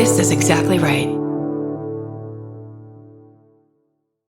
This is exactly right.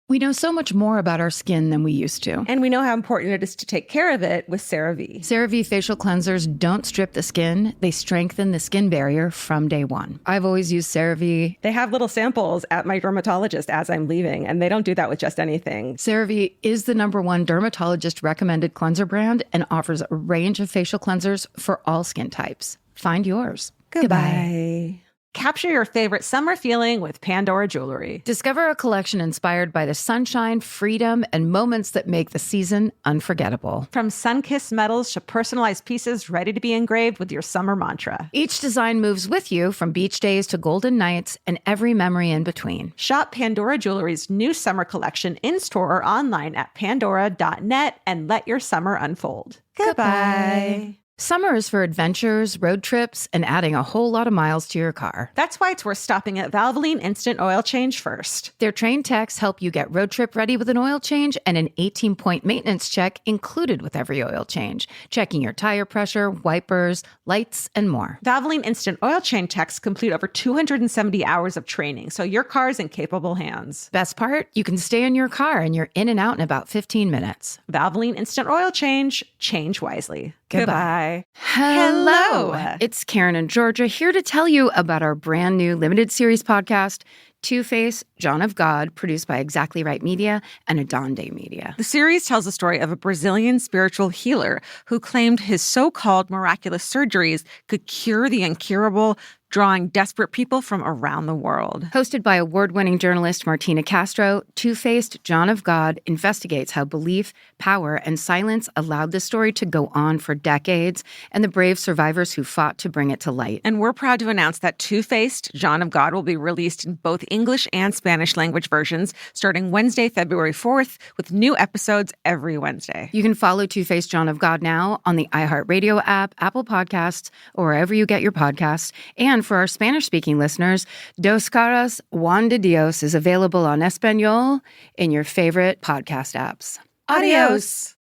We know so much more about our skin than we used to. And we know how important it is to take care of it with CeraVe. CeraVe facial cleansers don't strip the skin. They strengthen the skin barrier from day one. I've always used CeraVe. They have little samples at my dermatologist as I'm leaving, and they don't do that with just anything. CeraVe is the #1 dermatologist recommended cleanser brand and offers a range of facial cleansers for all skin types. Find yours. Goodbye. Capture your favorite summer feeling with Pandora Jewelry. Discover a collection inspired by the sunshine, freedom, and moments that make the season unforgettable. From sun-kissed metals to personalized pieces ready to be engraved with your summer mantra. Each design moves with you from beach days to golden nights and every memory in between. Shop Pandora Jewelry's new summer collection in-store or online at pandora.net and let your summer unfold. Goodbye. Summer is for adventures, road trips, and adding a whole lot of miles to your car. That's why it's worth stopping at Valvoline Instant Oil Change first. Their trained techs help you get road trip ready with an oil change and an 18-point maintenance check included with every oil change, checking your tire pressure, wipers, lights, and more. Valvoline Instant Oil Change techs complete over 270 hours of training, so your car's in capable hands. Best part? You can stay in your car and you're in and out in about 15 minutes. Valvoline Instant Oil Change. Change wisely. Goodbye. Hello. It's Karen and Georgia here to tell you about our brand new limited series podcast, Two-Face, John of God, produced by Exactly Right Media and Adonde Media. The series tells the story of a Brazilian spiritual healer who claimed his so-called miraculous surgeries could cure the incurable, drawing desperate people from around the world. Hosted by award-winning journalist Martina Castro, Two-Faced, John of God investigates how belief, power, and silence allowed the story to go on for decades and the brave survivors who fought to bring it to light. And we're proud to announce that Two-Faced, John of God will be released in both English and Spanish language versions starting Wednesday, February 4th, with new episodes every Wednesday. You can follow Two-Faced, John of God now on the iHeartRadio app, Apple Podcasts, or wherever you get your podcasts. And for our Spanish-speaking listeners, Dos Caras, Juan de Dios is available on Espanol in your favorite podcast apps. Adios.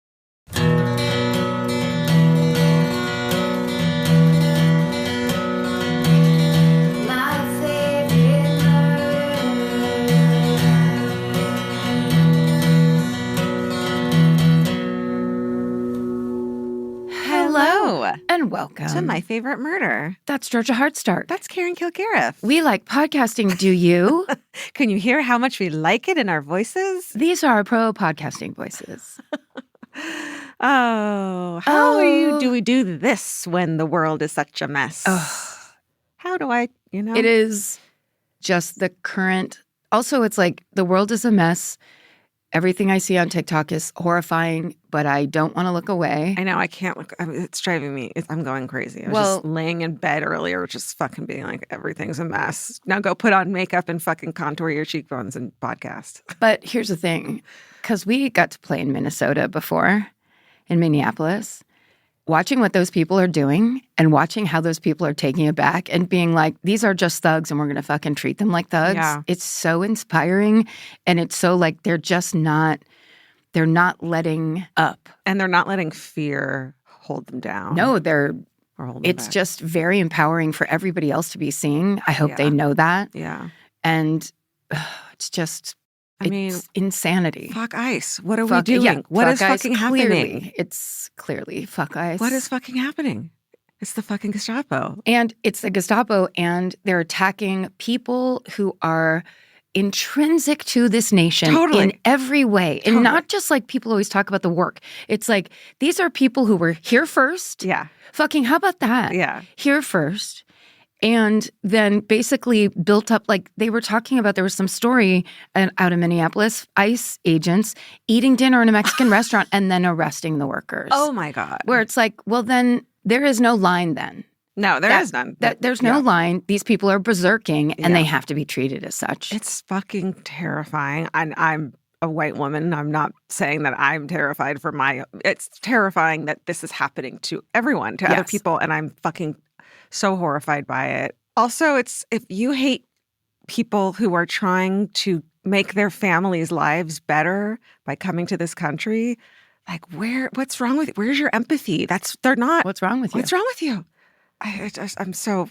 Hello. And welcome To My Favorite Murder. That's Georgia Hardstark. That's Karen Kilgariff. We like podcasting, do you? Can you hear how much we like it in our voices? These are our pro podcasting voices. Do we do this when the world is such a mess? How do I, It is just the current. Also, it's like the world is a mess. Everything I see on TikTok is horrifying, but I don't want to look away. I know. I can't look. It's driving me. I'm going crazy. I was just laying in bed earlier, just fucking being like, everything's a mess. Now go put on makeup and fucking contour your cheekbones and podcast. But here's the thing. Because we got to play in Minnesota before, in Minneapolis. Watching what those people are doing and watching how those people are taking it back and being like, these are just thugs and we're going to fucking treat them like thugs. Yeah. It's so inspiring. And it's so like they're not letting up. And they're not letting fear hold them down. No, it's just very empowering for everybody else to be seeing. I hope they know that. Yeah. And it's just... It's insanity. Fuck ICE. What are we doing? Yeah, what is fucking happening? It's clearly fuck ICE. What is fucking happening? It's the fucking Gestapo. And it's the Gestapo, and they're attacking people who are intrinsic to this nation in every way. And not just like people always talk about the work. It's like, these are people who were here first. Yeah. Fucking how about that? Yeah. Here first. And then basically built up, like they were talking about, there was some story out of Minneapolis, ICE agents eating dinner in a Mexican restaurant and then arresting the workers. Oh my God. Where it's like, well, then there is no line then. No, there is none. There's no line. These people are berserking and they have to be treated as such. It's fucking terrifying. And I'm a white woman. I'm not saying that I'm terrified for it's terrifying that this is happening to everyone, to other people. And I'm fucking so horrified by it. Also, it's if you hate people who are trying to make their families' lives better by coming to this country, like what's wrong with you? Where's your empathy? They're not. What's wrong with you? What's wrong with you? I'm so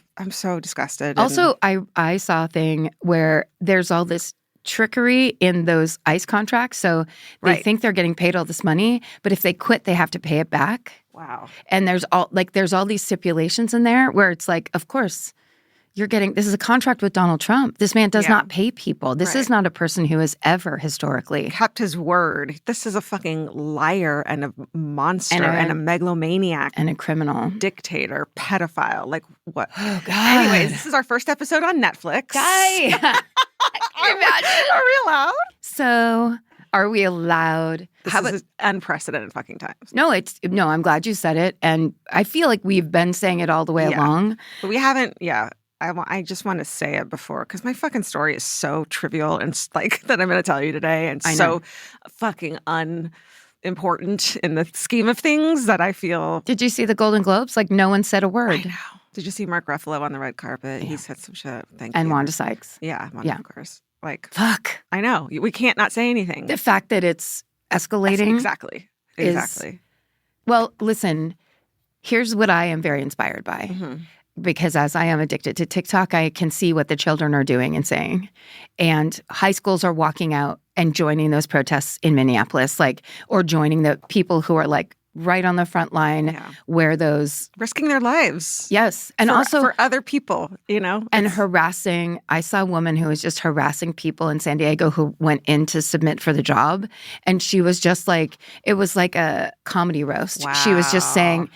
disgusted. Also, I saw a thing where there's all this trickery in those ICE contracts. So they think they're getting paid all this money, but if they quit, they have to pay it back. Wow. And there's all these stipulations in there where it's like, of course, this is a contract with Donald Trump. This man does not pay people. This is not a person who has ever historically kept his word. This is a fucking liar and a monster and a megalomaniac. And a criminal. Dictator, pedophile. Like what? Oh, God. Anyways, this is our first episode on Netflix. Guy. Can you imagine? Are we allowed? So, are we allowed? This is unprecedented fucking times. No, I'm glad you said it. And I feel like we've been saying it all the way along. But we haven't, I just want to say it before because my fucking story is so trivial and like that I'm going to tell you today and so fucking unimportant in the scheme of things that I feel. Did you see the Golden Globes? Like no one said a word. I know. Did you see Mark Ruffalo on the red carpet? Yeah. He said some shit. Thank you. And Wanda Sykes. Yeah, Wanda, of course. Like, fuck. I know. We can't not say anything. The fact that it's escalating. Exactly. Well, listen, here's what I am very inspired by. Mm-hmm. Because as I am addicted to TikTok, I can see what the children are doing and saying. And high schools are walking out and joining those protests in Minneapolis, or joining the people who are right on the front line where those risking their lives. Yes. And also for other people, and harassing. I saw a woman who was just harassing people in San Diego who went in to submit for the job. And she was just it was like a comedy roast. Wow. She was just saying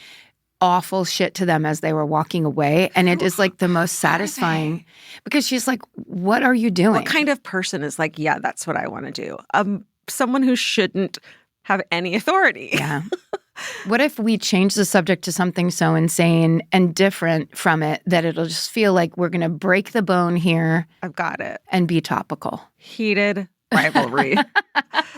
awful shit to them as they were walking away. And it is the most satisfying because she's like, what are you doing? What kind of person is that's what I want to do? Someone who shouldn't have any authority. Yeah. What if we change the subject to something so insane and different from it that it'll just feel like we're going to break the bone here? I've got it. And be topical. Heated rivalry.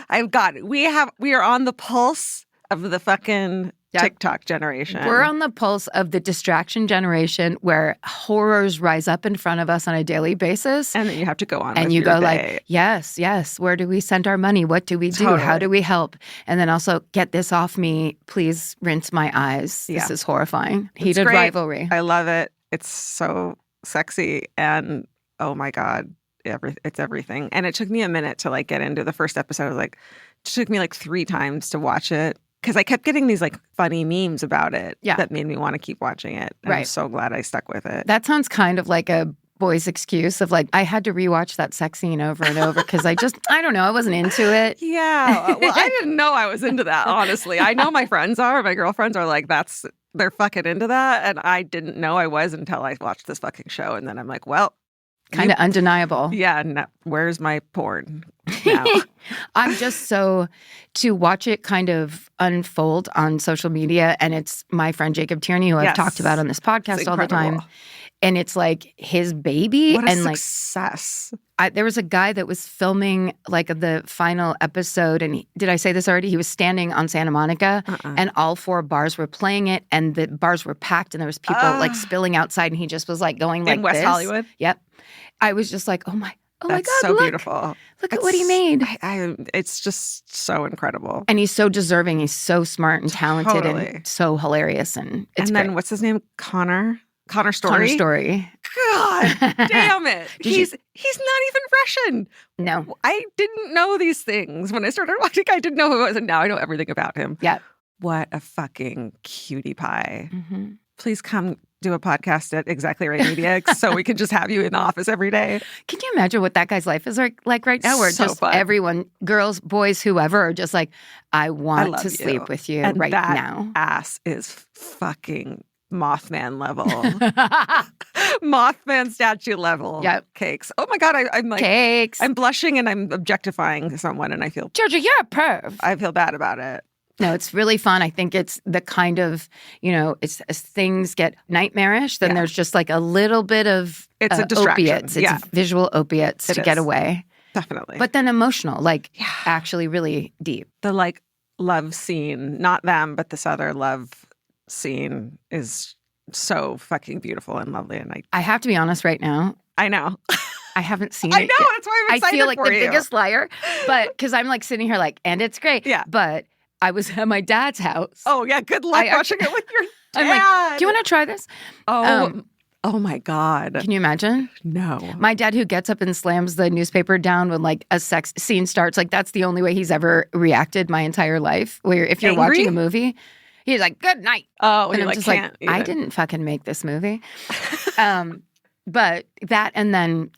I've got it. We are on the pulse of the fucking TikTok generation. We're on the pulse of the distraction generation where horrors rise up in front of us on a daily basis. And then you have to go on and with you your go day. Yes. Where do we send our money? What do we do? Totally. How do we help? And then also, get this off me. Please rinse my eyes. This is horrifying. Heated rivalry. I love it. It's so sexy. And oh my God, it's everything. And it took me a minute to get into the first episode. It took me 3 times to watch it. Because I kept getting these funny memes about it that made me want to keep watching it. And I'm so glad I stuck with it. That sounds kind of like a boy's excuse of I had to rewatch that sex scene over and over because I don't know, I wasn't into it. Yeah. Well, I didn't know I was into that, honestly. I know my friends are. My girlfriends are they're fucking into that. And I didn't know I was until I watched this fucking show. And then I'm like, well. Kind of undeniable. Yeah. No, where's my porn now? I'm just to watch it kind of unfold on social media. And it's my friend Jacob Tierney, who I've talked about on this podcast all the time. And it's his baby. What a success. There was a guy that was filming the final episode. And did I say this already? He was standing on Santa Monica and all 4 bars were playing it. And the bars were packed and there was people spilling outside. And he just was going in West this. Hollywood? Yep. I was just oh my God, that's so beautiful. Look at what he made. It's just so incredible. And he's so deserving. He's so smart and talented and so hilarious. And it's then great. What's his name? Connor Story? Connor Story. God damn it. He's not even Russian. No. I didn't know these things. When I started watching, I didn't know who he was. And now I know everything about him. Yeah. What a fucking cutie pie. Mm-hmm. Please come do a podcast at Exactly Right Media so we can just have you in the office every day. Can you imagine what that guy's life is like right now? Where so just fun. Everyone, girls, boys, whoever, are just I want to sleep with you and right that now. Ass is fucking Mothman level. Mothman statue level cakes. Oh my God, I'm cakes. I'm blushing and I'm objectifying someone and I feel Georgia, you're a perv. I feel bad about it. No, it's really fun. I think it's the kind of, it's as things get nightmarish, then there's just a little bit of it's a distraction. Opiates. It's visual opiates to get away. Definitely. But then emotional, actually really deep. The love scene, not them, but this other love scene is so fucking beautiful and lovely. And I have to be honest right now. I know. I haven't seen it. I know. Yet. That's why I'm excited I feel like for the you. biggest liar, but because I'm sitting here and it's great. Yeah. But I was at my dad's house. Oh, yeah. Good luck watching it with your I'm like, do you want to try this? Oh my God. Can you imagine? No. My dad, who gets up and slams the newspaper down when like a sex scene starts, like that's the only way he's ever reacted my entire life. Where if you're watching a movie, he's like, good night. Oh, and you're I'm like, just can't like, I didn't fucking make this movie. But that, and then,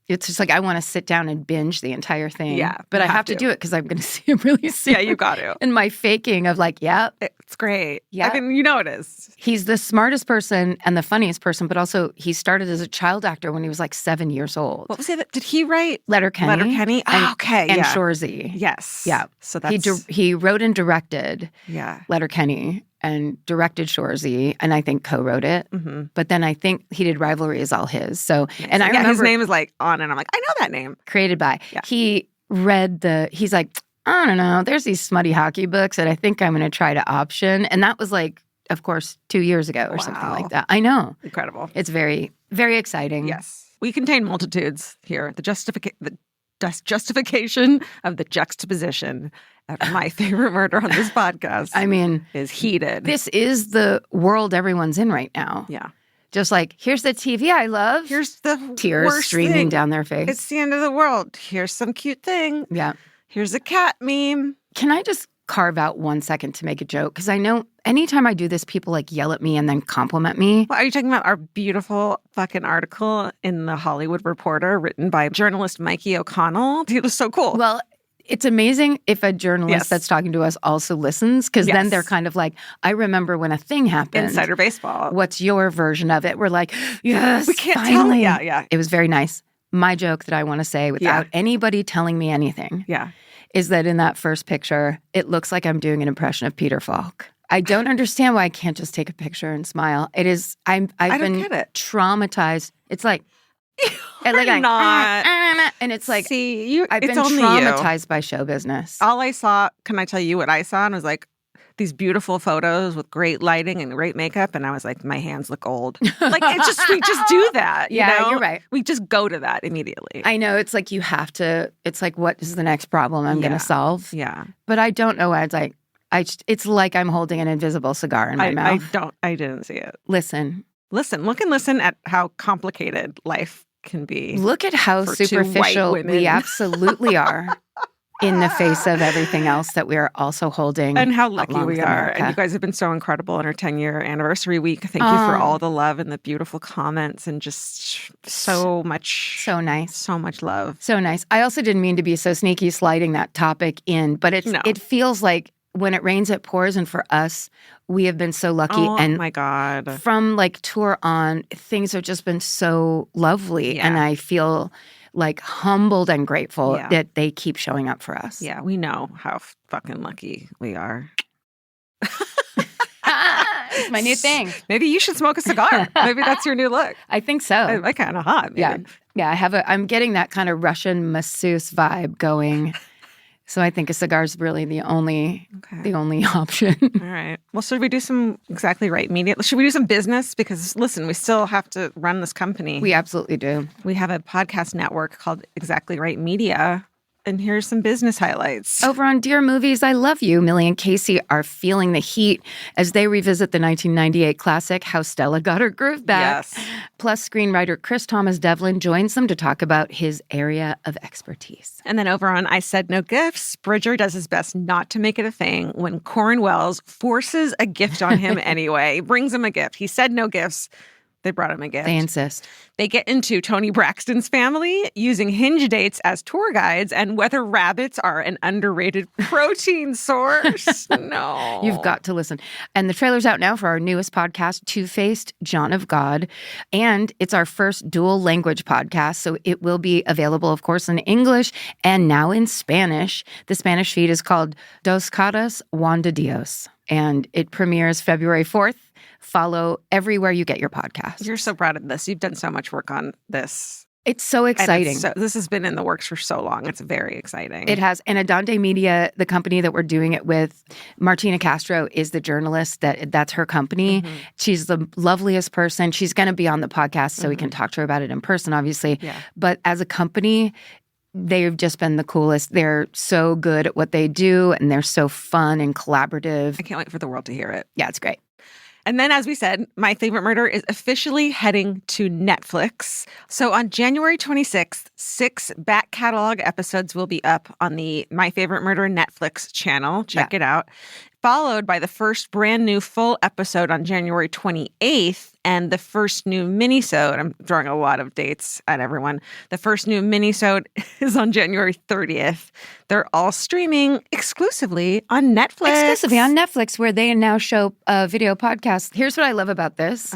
it's just like I want to sit down and binge the entire thing. Yeah. But I have to do it because I'm going to see him really soon. Yeah, you got to. And my faking of like, it's great. Yeah. I mean, it is. He's the smartest person and the funniest person, but also he started as a child actor when he was like 7 years old. What was it? Did he write? Letterkenny. Letterkenny? Oh, okay. And Shoresy. Yes. Yeah. So that's... He wrote and directed Yeah. Letterkenny and directed Shoresy, and I think co-wrote it. Mm-hmm. But then I think he did Rivalry is all his. So, nice. And I remember his name is like on, and I'm like, I know that name. Created by. Yeah. He's like, I don't know, there's these smutty hockey books that I think I'm going to try to option. And that was like, of course, 2 years ago or something like that. I know. Incredible. It's very, very exciting. Yes. We contain multitudes here. The justification of the juxtaposition of My Favorite Murder on this podcast is heated. This is the world everyone's in right now. Yeah. Just like, here's the TV I love. Here's the tears streaming down their face. It's the end of the world. Here's some cute thing. Yeah. Here's a cat meme. Can I just carve out 1 second to make a joke? Because I know anytime I do this, people like yell at me and then compliment me. Well, are you talking about our beautiful fucking article in the Hollywood Reporter written by journalist Mikey O'Connell? It was so cool. Well, it's amazing if a journalist that's talking to us also listens, because then they're kind of like, I remember when a thing happened. Insider baseball. What's your version of it? We're like, yes, we can't finally. tell. Yeah. It was very nice. My joke that I want to say without anybody telling me anything is that in that first picture, it looks like I'm doing an impression of Peter Falk. I don't understand why I can't just take a picture and smile. It is, I've been traumatized. It's like, and like and it's like, I've been traumatized by show business. All I saw, can I tell you what I saw? And it was like these beautiful photos with great lighting and great makeup. And I was like, my hands look old. Like, we just do that. You know? You're right. We just go to that immediately. I know. It's like you have to, it's like, what is the next problem I'm going to solve? Yeah. But I don't know why it's like, it's like I'm holding an invisible cigar in my mouth. I didn't see it. Listen. Look and listen at how complicated life can be. Look at how superficial we absolutely are in the face of everything else that we are also holding. And how lucky we are. America. And you guys have been so incredible on our 10-year anniversary week. Thank you for all the love and the beautiful comments and just so much. So nice. So much love. So nice. I also didn't mean to be so sneaky sliding that topic in, but it feels like when it rains, it pours. And for us, we have been so lucky. Oh, and my God. From like tour on, things have just been so lovely. Yeah. And I feel like humbled and grateful that they keep showing up for us. Yeah, we know how fucking lucky we are. It's my new thing. Maybe you should smoke a cigar. Maybe that's your new look. I think so. I kind of hot. Maybe. Yeah. I'm getting that kind of Russian masseuse vibe going. So I think a cigar is really the only option. All right. Well, should we do some Exactly Right Media? Should we do some business? Because listen, we still have to run this company. We absolutely do. We have a podcast network called Exactly Right Media. And here's some business highlights. Over on Dear Movies, I Love You, Millie and Casey are feeling the heat as they revisit the 1998 classic, How Stella Got Her Groove Back. Yes. Plus, screenwriter Chris Thomas Devlin joins them to talk about his area of expertise. And then over on I Said No Gifts, Bridger does his best not to make it a thing when Corrin Wells forces a gift on him anyway, brings him a gift. He said no gifts. They brought him a gift. They insist. They get into Toni Braxton's family using Hinge dates as tour guides and whether rabbits are an underrated protein source. No. You've got to listen. And the trailer's out now for our newest podcast, Two-Faced John of God. And it's our first dual language podcast. So it will be available, of course, in English and now in Spanish. The Spanish feed is called Dos Caras, Juan de Dios. And it premieres February 4th. Follow everywhere you get your podcast. You're so proud of this. You've done so much work on this. It's so exciting. This has been in the works for so long. It's very exciting. It has. And Adante Media, the company that we're doing it with, Martina Castro is the journalist. That's her company. Mm-hmm. She's the loveliest person. She's going to be on the podcast so we can talk to her about it in person, obviously. Yeah. But as a company, they've just been the coolest. They're so good at what they do, and they're so fun and collaborative. I can't wait for the world to hear it. Yeah, it's great. And then, as we said, My Favorite Murder is officially heading to Netflix. So on January 26th, 6 back catalog episodes will be up on the My Favorite Murder Netflix channel. Check it out. Followed by the first brand new full episode on January 28th and the first new minisode. I'm throwing a lot of dates at everyone. The first new minisode is on January 30th. They're all streaming exclusively on Netflix. Exclusively on Netflix, where they now show video podcasts. Here's what I love about this.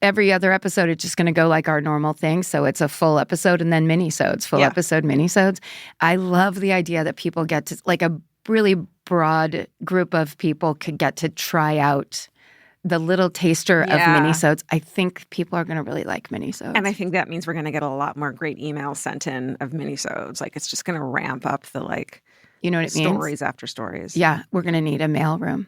Every other episode, it's just going to go like our normal thing. So it's a full episode and then minisodes, full episode, minisodes. I love the idea that people get to, like a really broad group of people could get to try out the little taster of minisodes. I think people are going to really like minisodes. And I think that means we're going to get a lot more great emails sent in of minisodes. Like, it's just going to ramp up the, like, you know what it means? Stories after stories. Yeah, we're going to need a mail room.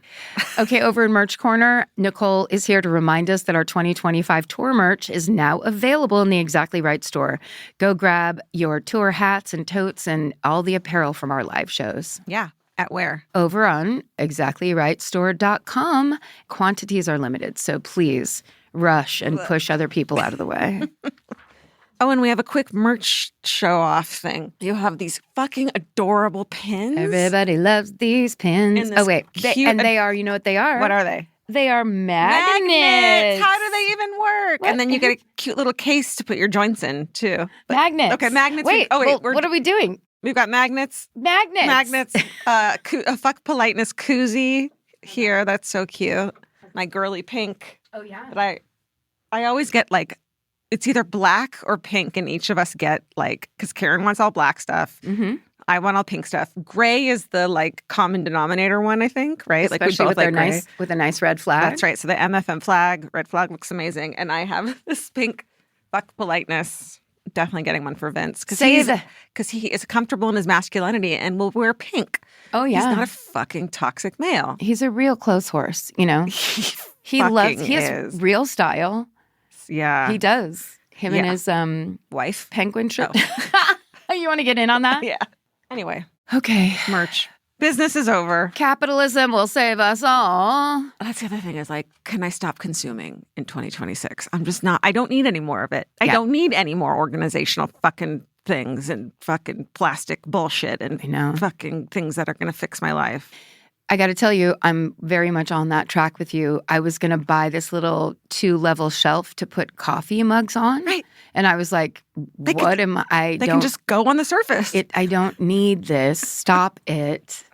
Okay, over in Merch Corner, Nicole is here to remind us that our 2025 tour merch is now available in the Exactly Right store. Go grab your tour hats and totes and all the apparel from our live shows. Yeah. At where? Over on exactlyrightstore.com. Quantities are limited, so please rush and push other people out of the way. Oh, and we have a quick merch show-off thing. You have these fucking adorable pins. Everybody loves these pins. Oh, wait. They are, you know what they are? What are they? They are magnets. How do they even work? What? And then you get a cute little case to put your joints in, too. Magnets. Okay, magnets. Wait, what are we doing? We've got magnets. Magnets. A fuck politeness koozie here. That's so cute. My girly pink. Oh, yeah. But I always get, like, it's either black or pink, and each of us get, like, because Karen wants all black stuff. Mm-hmm. I want all pink stuff. Gray is the, like, common denominator one, I think, right? Especially like with a nice red flag. That's right. So the MFM flag, red flag looks amazing. And I have this pink fuck politeness. Definitely getting one for Vince because he is comfortable in his masculinity and will wear pink. Oh yeah, he's not a fucking toxic male. He's a real clothes horse. You know, he has real style. Yeah, he does. Him and his wife, penguin shirt. Oh. You want to get in on that? Yeah. Anyway, okay, merch. Business is over. Capitalism will save us all. That's the other thing is, like, can I stop consuming in 2026? I'm just not. I don't need any more of it. I don't need any more organizational fucking things and fucking plastic bullshit and fucking things that are going to fix my life. I got to tell you, I'm very much on that track with you. I was going to buy this little 2-level shelf to put coffee mugs on. Right. And I was like, They can just go on the surface. I don't need this. Stop it.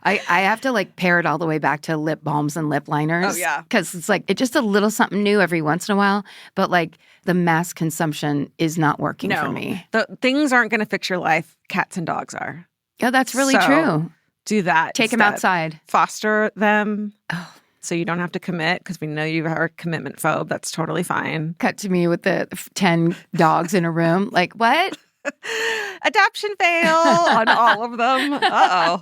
I have to, like, pair it all the way back to lip balms and lip liners. Oh, yeah. Because it's like, it's just a little something new every once in a while. But, like, the mass consumption is not working for me. The things aren't going to fix your life. Cats and dogs are. Yeah, that's really true. Do that. Take them outside. Foster them. Oh. So you don't have to commit because we know you are a commitment phobe. That's totally fine. Cut to me with the 10 dogs in a room. Like, what? Adoption fail on all of them. Uh-oh.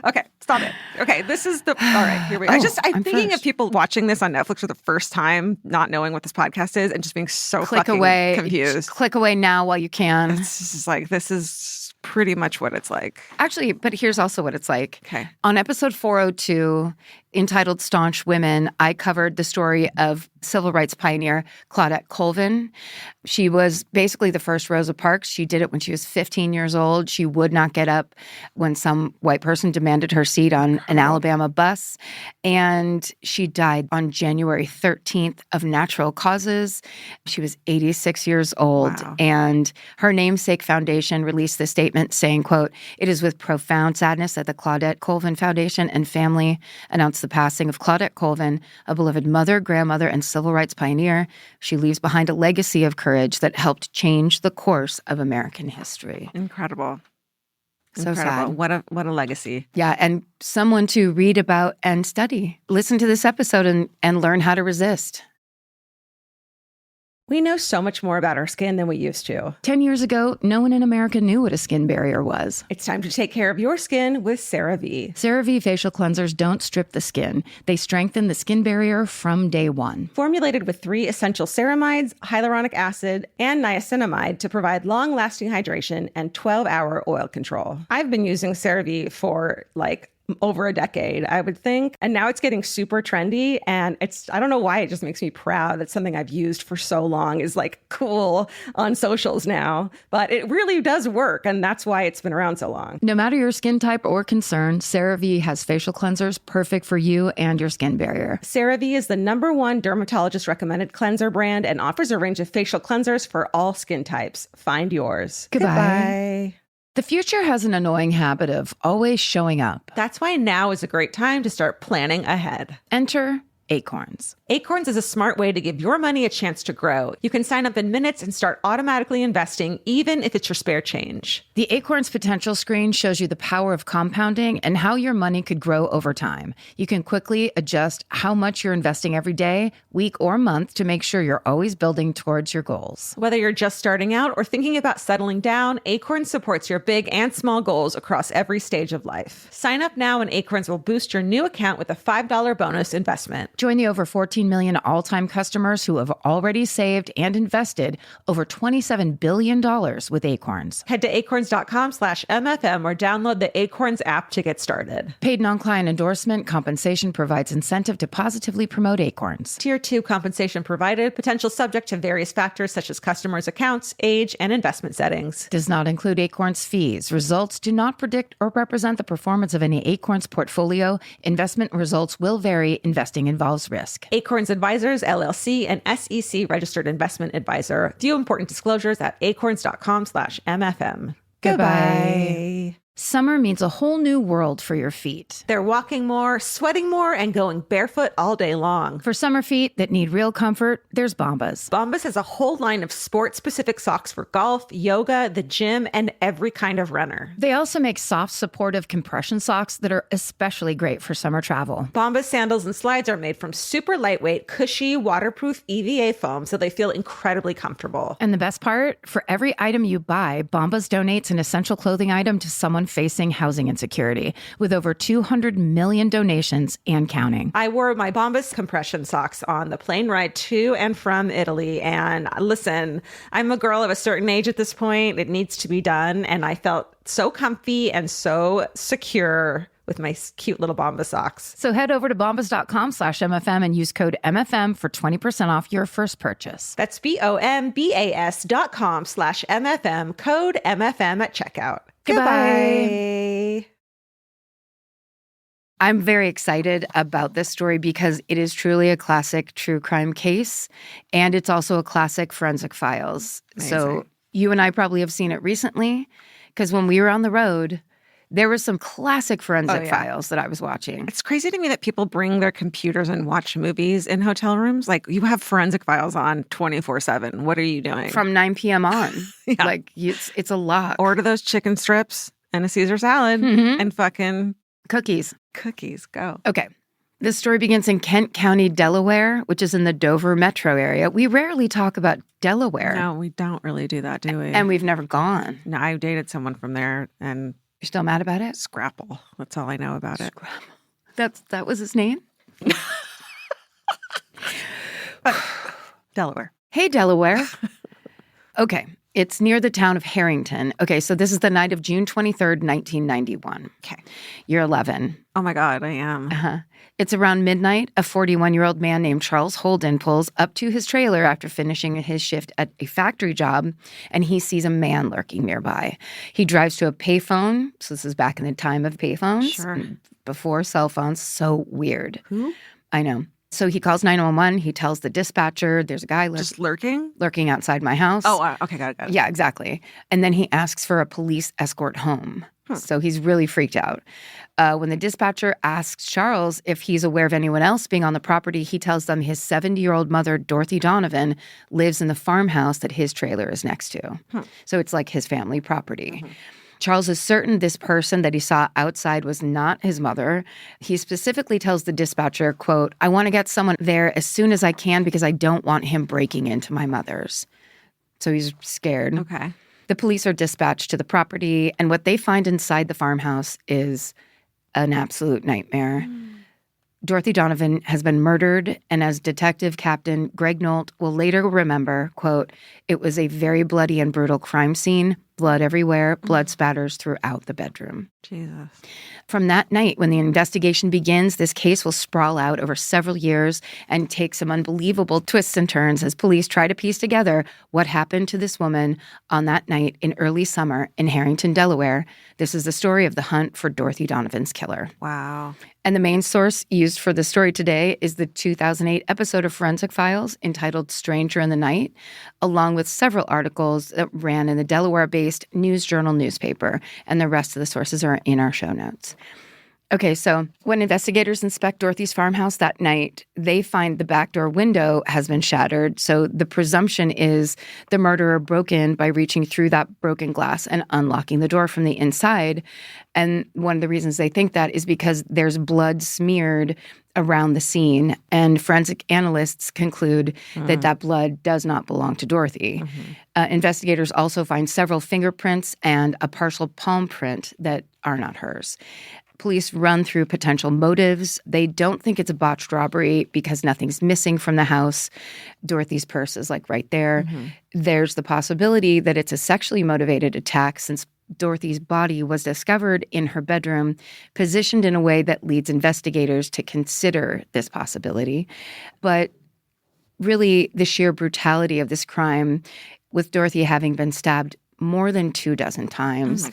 Okay, stop it. Okay, this is all right, here we go. I'm thinking of people watching this on Netflix for the first time, not knowing what this podcast is, and just being so confused. Click away now while you can. It's just like, this is pretty much what it's like. Actually, but here's also what it's like. Okay. On episode 402, entitled Staunch Women, I covered the story of civil rights pioneer Claudette Colvin. She was basically the first Rosa Parks. She did it when she was 15 years old. She would not get up when some white person demanded her seat on an Alabama bus. And she died on January 13th of natural causes. She was 86 years old. Wow. And her namesake foundation released the statement saying, quote, "It is with profound sadness that the Claudette Colvin Foundation and family announce the passing of Claudette Colvin, a beloved mother, grandmother, and civil rights pioneer. She leaves behind a legacy of courage that helped change the course of American history." Incredible. So sad. What a legacy. Yeah, and someone to read about and study. Listen to this episode and learn how to resist. We know so much more about our skin than we used to. 10 years ago, no one in America knew what a skin barrier was. It's time to take care of your skin with CeraVe. CeraVe facial cleansers don't strip the skin. They strengthen the skin barrier from day one. Formulated with 3 essential ceramides, hyaluronic acid, and niacinamide to provide long-lasting hydration and 12-hour oil control. I've been using CeraVe for, like, over a decade, I would think. And now it's getting super trendy. And I don't know why, it just makes me proud that something I've used for so long is like cool on socials now. But it really does work. And that's why it's been around so long. No matter your skin type or concern, CeraVe has facial cleansers perfect for you and your skin barrier. CeraVe is the #1 dermatologist recommended cleanser brand and offers a range of facial cleansers for all skin types. Find yours. Goodbye. The future has an annoying habit of always showing up. That's why now is a great time to start planning ahead. Enter Acorns. Acorns is a smart way to give your money a chance to grow. You can sign up in minutes and start automatically investing, even if it's your spare change. The Acorns potential screen shows you the power of compounding and how your money could grow over time. You can quickly adjust how much you're investing every day, week, or month to make sure you're always building towards your goals. Whether you're just starting out or thinking about settling down, Acorns supports your big and small goals across every stage of life. Sign up now and Acorns will boost your new account with a $5 bonus investment. Join the over 14 million all-time customers who have already saved and invested over $27 billion with Acorns. Head to acorns.com/MFM or download the Acorns app to get started. Paid non-client endorsement compensation provides incentive to positively promote Acorns. Tier 2 compensation provided, potential subject to various factors such as customers' accounts, age, and investment settings. Does not include Acorns fees. Results do not predict or represent the performance of any Acorns portfolio. Investment results will vary. Investing involves risk. Acorns Advisors, LLC, an SEC registered investment advisor. View important disclosures at acorns.com/MFM. Goodbye. Summer means a whole new world for your feet. They're walking more, sweating more, and going barefoot all day long. For summer feet that need real comfort, there's Bombas. Bombas has a whole line of sport-specific socks for golf, yoga, the gym, and every kind of runner. They also make soft, supportive compression socks that are especially great for summer travel. Bombas sandals and slides are made from super lightweight, cushy, waterproof EVA foam, so they feel incredibly comfortable. And the best part? For every item you buy, Bombas donates an essential clothing item to someone facing housing insecurity, with over 200 million donations and counting. I wore my Bombas compression socks on the plane ride to and from Italy. And listen, I'm a girl of a certain age at this point. It needs to be done. And I felt so comfy and so secure with my cute little Bombas socks. So head over to bombas.com/MFM and use code MFM for 20% off your first purchase. That's BOMBAS.com/MFM, code MFM at checkout. Goodbye. I'm very excited about this story because it is truly a classic true crime case, and it's also a classic forensic files. Amazing. So you and I probably have seen it recently, because when we were on the road, there were some classic forensic files that I was watching. It's crazy to me that people bring their computers and watch movies in hotel rooms. Like, you have forensic files on 24/7. What are you doing? From 9 p.m. on. Yeah. Like, it's a lot. Order those chicken strips and a Caesar salad and fucking cookies. Cookies, go. Okay. This story begins in Kent County, Delaware, which is in the Dover metro area. We rarely talk about Delaware. No, we don't really do that, do we? And we've never gone. No, I dated someone from there, and you're still mad about it? Scrapple. That's all I know about it. Scrapple. That was his name? Delaware. Hey, Delaware. Okay. It's near the town of Harrington. Okay, so this is the night of June 23rd, 1991. Okay. You're 11. Oh my God, I am. It's around midnight. A 41-year-old man named Charles Holden pulls up to his trailer after finishing his shift at a factory job, and he sees a man lurking nearby. He drives to a payphone. So this is back in the time of payphones. Sure. Before cell phones. So weird. Who? I know. So he calls 911. He tells the dispatcher, there's a guy just lurking outside my house. Oh, okay, got it. Yeah, exactly. And then he asks for a police escort home. So he's really freaked out. When the dispatcher asks Charles if he's aware of anyone else being on the property, he tells them his 70-year-old mother, Dorothy Donovan, lives in the farmhouse that his trailer is next to. So it's like his family property. Charles is certain this person that he saw outside was not his mother. He specifically tells the dispatcher, quote, "I want to get someone there as soon as I can because I don't want him breaking into my mother's." So he's scared. Okay. The police are dispatched to the property, and what they find inside the farmhouse is an absolute nightmare. Dorothy Donovan has been murdered, and as Detective Captain Greg Nolt will later remember, quote, "It was a very bloody and brutal crime scene. Blood everywhere, blood spatters throughout the bedroom. Jesus. From that night, when the investigation begins, this case will sprawl out over several years and take some unbelievable twists and turns as police try to piece together what happened to this woman on that night in early summer in Harrington, Delaware. This is the story of the hunt for Dorothy Donovan's killer. Wow. And the main source used for the story today is the 2008 episode of Forensic Files entitled Stranger in the Night, along with several articles that ran in the Delaware-based News Journal newspaper. And the rest of the sources are in our show notes. Okay, so when investigators inspect Dorothy's farmhouse that night, they find the back door window has been shattered. So the presumption is the murderer broke in by reaching through that broken glass and unlocking the door from the inside. And one of the reasons they think that is because there's blood smeared around the scene. And forensic analysts conclude that that blood does not belong to Dorothy. Investigators also find several fingerprints and a partial palm print that are not hers. Police run through potential motives. They don't think it's a botched robbery because nothing's missing from the house. Dorothy's purse is like right there. There's the possibility that it's a sexually motivated attack since Dorothy's body was discovered in her bedroom, positioned in a way that leads investigators to consider this possibility. But really, the sheer brutality of this crime, with Dorothy having been stabbed more than 24 times,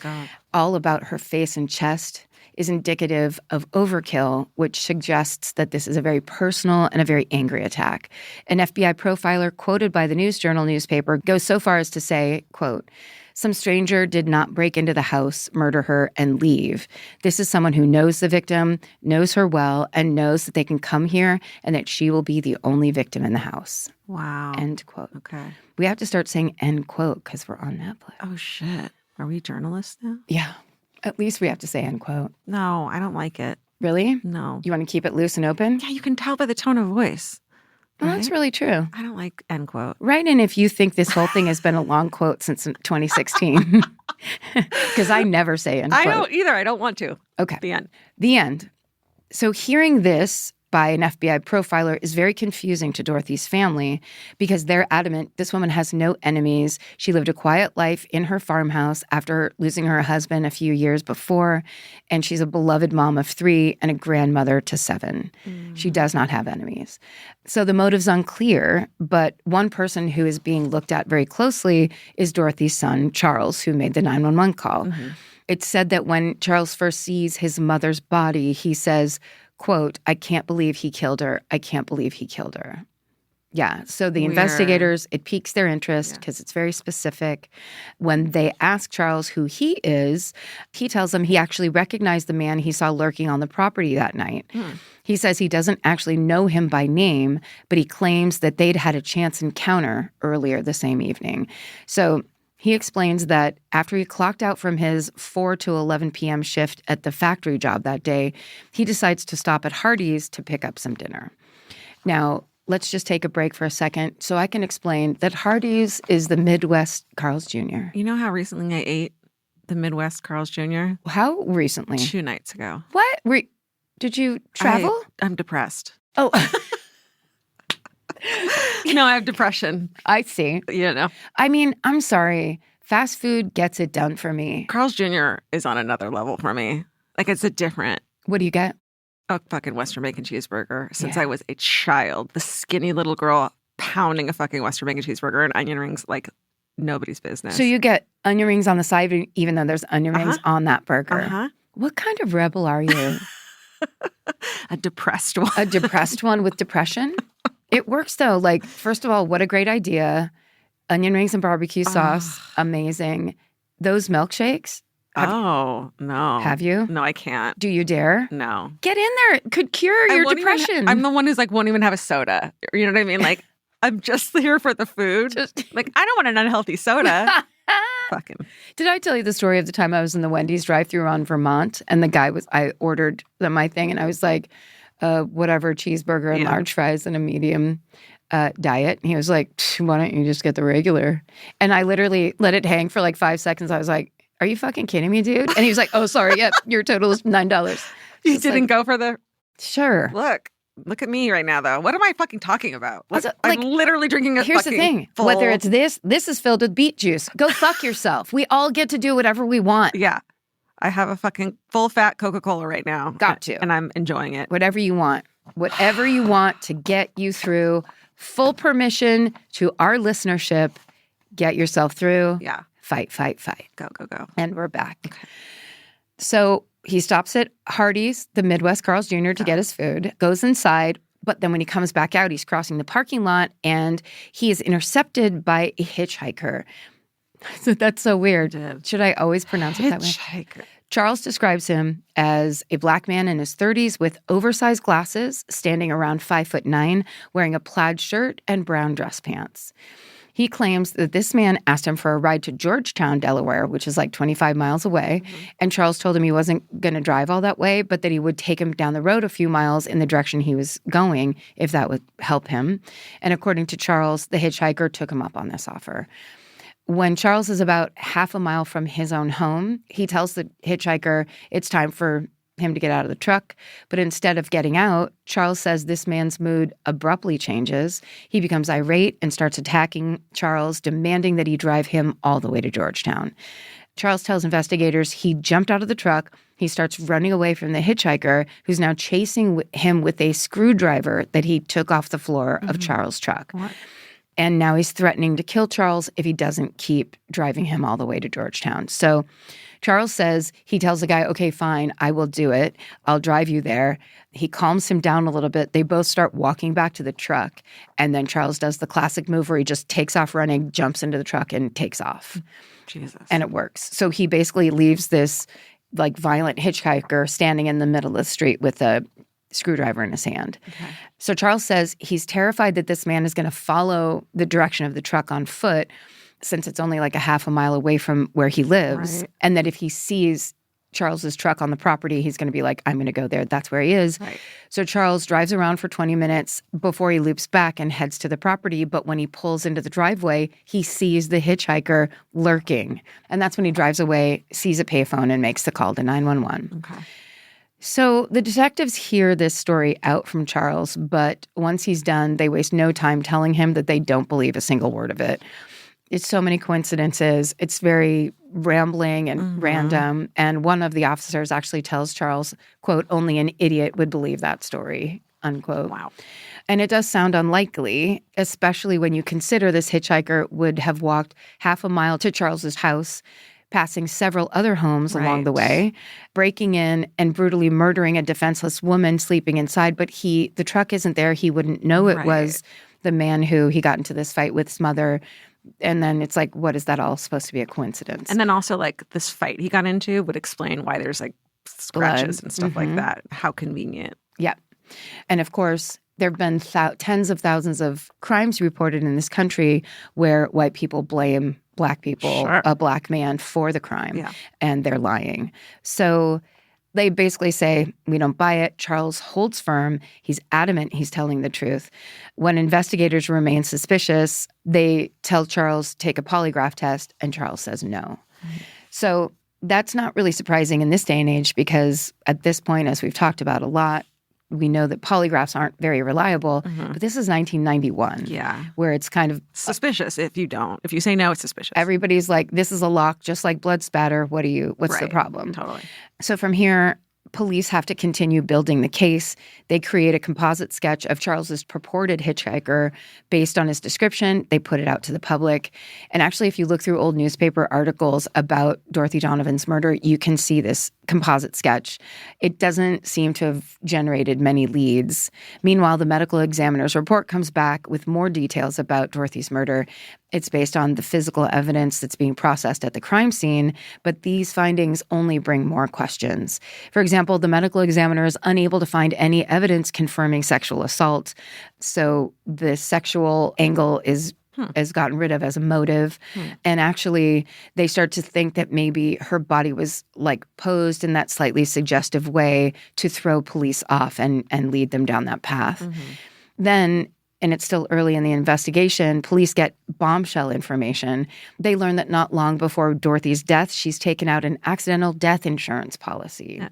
all about her face and chest, is indicative of overkill, which suggests that this is a very personal and a very angry attack. An FBI profiler quoted by the News Journal newspaper goes so far as to say, quote, "Some stranger did not break into the house, murder her, and leave. This is someone who knows the victim, knows her well, and knows that they can come here and that she will be the only victim in the house." Wow. End quote. Okay. We have to start saying end quote because we're on Netflix. Oh, shit. Are we journalists now? Yeah. At least we have to say end quote. No, I don't like it. Really? No. You want to keep it loose and open? Yeah, you can tell by the tone of voice. Well, that's really true. I don't like end quote. Write in if you think this whole thing has been a long quote since 2016. Because I never say end quote. I don't either. I don't want to. Okay. The end. The end. So hearing this by an FBI profiler is very confusing to Dorothy's family because they're adamant this woman has no enemies. She lived a quiet life in her farmhouse after losing her husband a few years before, and she's a beloved mom of 3 and a grandmother to 7. She does not have enemies. So the motive's unclear, but one person who is being looked at very closely is Dorothy's son, Charles, who made the 911 call. It's said that when Charles first sees his mother's body, he says, quote, "I can't believe he killed her. I can't believe he killed her." Yeah. So the investigators, it piques their interest because it's very specific. When they ask Charles who he is, he tells them he actually recognized the man he saw lurking on the property that night. He says he doesn't actually know him by name, but he claims that they'd had a chance encounter earlier the same evening. So he explains that after he clocked out from his 4 to 11 p.m. shift at the factory job that day, he decides to stop at Hardee's to pick up some dinner. Now, let's just take a break for a second so I can explain that Hardee's is the Midwest Carl's Jr. You know how recently I ate the Midwest Carl's Jr.? How recently? 2 nights ago. What? Did you travel? I'm depressed. Oh. No, I have depression. I see. You know. I mean, I'm sorry. Fast food gets it done for me. Carl's Jr. is on another level for me. Like, it's a different. What do you get? A fucking Western bacon cheeseburger. Since I was a child, the skinny little girl pounding a fucking Western bacon cheeseburger and onion rings like nobody's business. So you get onion rings on the side, even though there's onion rings on that burger. What kind of rebel are you? A depressed one. A depressed one with depression? It works, though. Like, first of all, what a great idea. Onion rings and barbecue sauce. Amazing. Those milkshakes. No. Have you? No, I can't. Do you dare? No. Get in there. It could cure your depression. I'm the one who's like, won't even have a soda. You know what I mean? Like, I'm just here for the food. Like, I don't want an unhealthy soda. Fucking. Did I tell you the story of the time I was in the Wendy's drive-thru on Vermont and the guy I ordered my thing and I was like, whatever, cheeseburger and large fries and a medium diet. And he was like, why don't you just get the regular? And I literally let it hang for like 5 seconds. I was like, are you fucking kidding me, dude? And he was like, oh, sorry. Yep, your total is $9. You didn't go for the... Sure. Look, Look at me right now, though. What am I fucking talking about? Also, I'm literally drinking a here's fucking the thing. full... Whether it's this is filled with beet juice. Go fuck yourself. We all get to do whatever we want. Yeah. I have a fucking full-fat Coca-Cola right now. Got to. And I'm enjoying it. Whatever you want. Whatever you want to get you through. Full permission to our listenership. Get yourself through. Yeah. Fight, fight, fight. Go, go, go. And we're back. Okay. So he stops at Hardee's, the Midwest Carl's Jr. to get his food, goes inside, but then when he comes back out, he's crossing the parking lot and he is intercepted by a hitchhiker. So that's so weird. Should I always pronounce it that way? Hitchhiker. Charles describes him as a black man in his 30s with oversized glasses, standing around 5'9", wearing a plaid shirt and brown dress pants. He claims that this man asked him for a ride to Georgetown, Delaware, which is like 25 miles away. Mm-hmm. And Charles told him he wasn't going to drive all that way, but that he would take him down the road a few miles in the direction he was going if that would help him. And according to Charles, the hitchhiker took him up on this offer. When Charles is about half a mile from his own home, he tells the hitchhiker it's time for him to get out of the truck. But instead of getting out, Charles says this man's mood abruptly changes. He becomes irate and starts attacking Charles, demanding that he drive him all the way to Georgetown. Charles tells investigators he jumped out of the truck. He starts running away from the hitchhiker, who's now chasing him with a screwdriver that he took off the floor of Charles' truck. What? And now he's threatening to kill Charles if he doesn't keep driving him all the way to Georgetown. So Charles says, he tells the guy, okay, fine, I will do it. I'll drive you there. He calms him down a little bit. They both start walking back to the truck. And then Charles does the classic move where he just takes off running, jumps into the truck, and takes off. Jesus. And it works. So he basically leaves this like violent hitchhiker standing in the middle of the street with a screwdriver in his hand. Okay. So Charles says he's terrified that this man is going to follow the direction of the truck on foot, since it's only like a half a mile away from where he lives, right. And that if he sees Charles's truck on the property, he's going to be like, I'm going to go there. That's where he is. Right. So Charles drives around for 20 minutes before he loops back and heads to the property. But when he pulls into the driveway, he sees the hitchhiker lurking. And that's when he drives away, sees a payphone, and makes the call to 911. Okay. So the detectives hear this story out from Charles, but once he's done, they waste no time telling him that they don't believe a single word of it. It's so many coincidences. It's very rambling and random. And one of the officers actually tells Charles, quote, only an idiot would believe that story, unquote. Wow. And it does sound unlikely, especially when you consider this hitchhiker would have walked half a mile to Charles's house, passing several other homes along the way, breaking in and brutally murdering a defenseless woman sleeping inside. But the truck isn't there. He wouldn't know it was the man who he got into this fight with's mother. And then it's like, what is that all supposed to be a coincidence? And then also like this fight he got into would explain why there's like scratches and stuff like that. How convenient. Yeah. And of course, there have been tens of thousands of crimes reported in this country where white people blame black people, a black man, for the crime. Yeah. And they're lying. So they basically say, we don't buy it. Charles holds firm. He's adamant he's telling the truth. When investigators remain suspicious, they tell Charles, take a polygraph test, and Charles says no. Mm-hmm. So that's not really surprising in this day and age because at this point, as we've talked about a lot, we know that polygraphs aren't very reliable, but this is 1991. Yeah. Where it's kind of suspicious if you don't. If you say no, it's suspicious. Everybody's like, this is a lock, just like blood spatter. What's the problem? Totally. So from here, police have to continue building the case. They create a composite sketch of Charles's purported hitchhiker based on his description. They put it out to the public. And actually, if you look through old newspaper articles about Dorothy Donovan's murder, you can see this composite sketch. It doesn't seem to have generated many leads. Meanwhile, the medical examiner's report comes back with more details about Dorothy's murder. It's based on the physical evidence that's being processed at the crime scene, but these findings only bring more questions. For example, the medical examiner is unable to find any evidence confirming sexual assault. So the sexual angle is gotten rid of as a motive. And actually, they start to think that maybe her body was like posed in that slightly suggestive way to throw police off and lead them down that path. Then and it's still early in the investigation, police get bombshell information. They learn that not long before Dorothy's death, she's taken out an accidental death insurance policy.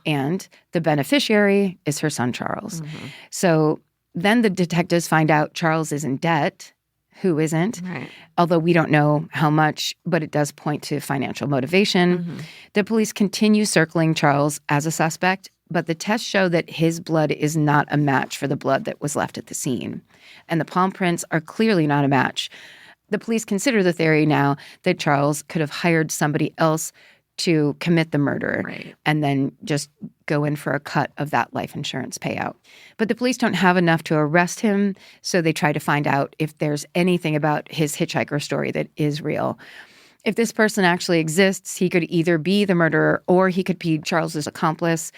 And the beneficiary is her son, Charles. So then the detectives find out Charles is in debt. Who isn't? Right. Although we don't know how much, but it does point to financial motivation. The police continue circling Charles as a suspect, but the tests show that his blood is not a match for the blood that was left at the scene. And the palm prints are clearly not a match. The police consider the theory now that Charles could have hired somebody else to commit the murder and then just go in for a cut of that life insurance payout. But the police don't have enough to arrest him, so they try to find out if there's anything about his hitchhiker story that is real. If this person actually exists, he could either be the murderer or he could be Charles's accomplice.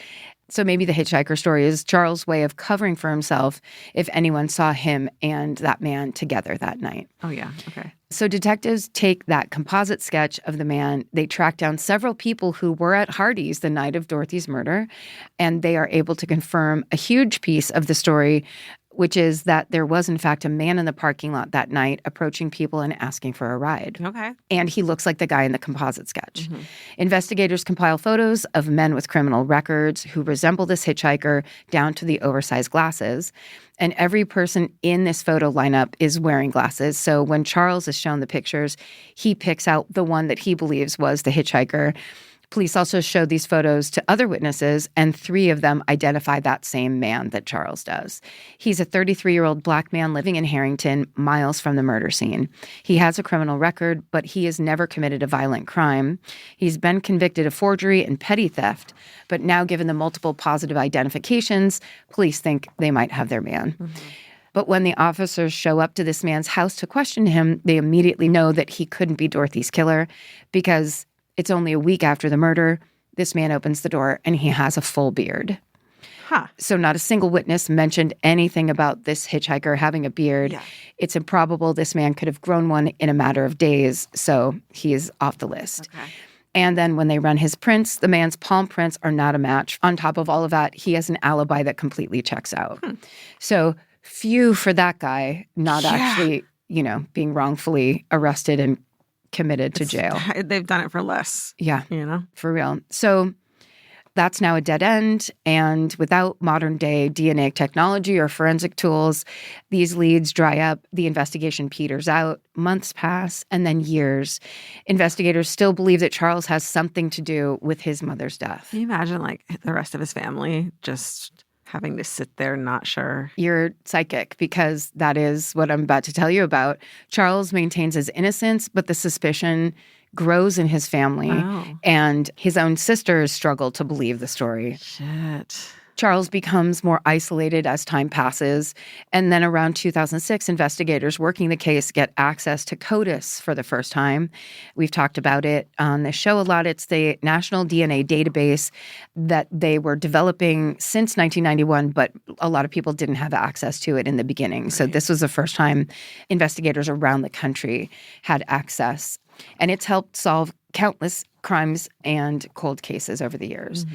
So maybe the hitchhiker story is Charles' way of covering for himself if anyone saw him and that man together that night. Oh, yeah. Okay. So detectives take that composite sketch of the man. They track down several people who were at Hardee's the night of Dorothy's murder, and they are able to confirm a huge piece of the story, which is that there was, in fact, a man in the parking lot that night approaching people and asking for a ride. Okay. And he looks like the guy in the composite sketch. Investigators compile photos of men with criminal records who resemble this hitchhiker down to the oversized glasses. And every person in this photo lineup is wearing glasses. So when Charles is shown the pictures, he picks out the one that he believes was the hitchhiker. Police also showed these photos to other witnesses, and 3 of them identify that same man that Charles does. He's a 33-year-old black man living in Harrington, miles from the murder scene. He has a criminal record, but he has never committed a violent crime. He's been convicted of forgery and petty theft, but now given the multiple positive identifications, police think they might have their man. But when the officers show up to this man's house to question him, they immediately know that he couldn't be Dorothy's killer because it's only a week after the murder. This man opens the door and he has a full beard. So not a single witness mentioned anything about this hitchhiker having a beard. It's improbable this man could have grown one in a matter of days, so he is off the list. And then when they run his prints, the man's palm prints are not a match. On top of all of that, he has an alibi that completely checks out. So phew for that guy not actually, being wrongfully arrested and committed to jail. They've done it for less. For real. So that's now a dead end. And without modern day DNA technology or forensic tools, these leads dry up. The investigation peters out. Months pass and then years. Investigators still believe that Charles has something to do with his mother's death. Can you imagine the rest of his family just having to sit there not sure? You're psychic because that is what I'm about to tell you about. Charles maintains his innocence, but the suspicion grows in his family. And his own sisters struggle to believe the story. Charles becomes more isolated as time passes. And then around 2006, investigators working the case get access to CODIS for the first time. We've talked about it on the show a lot. It's the National DNA Database that they were developing since 1991, but a lot of people didn't have access to it in the beginning. So this was the first time investigators around the country had access. And it's helped solve countless crimes and cold cases over the years.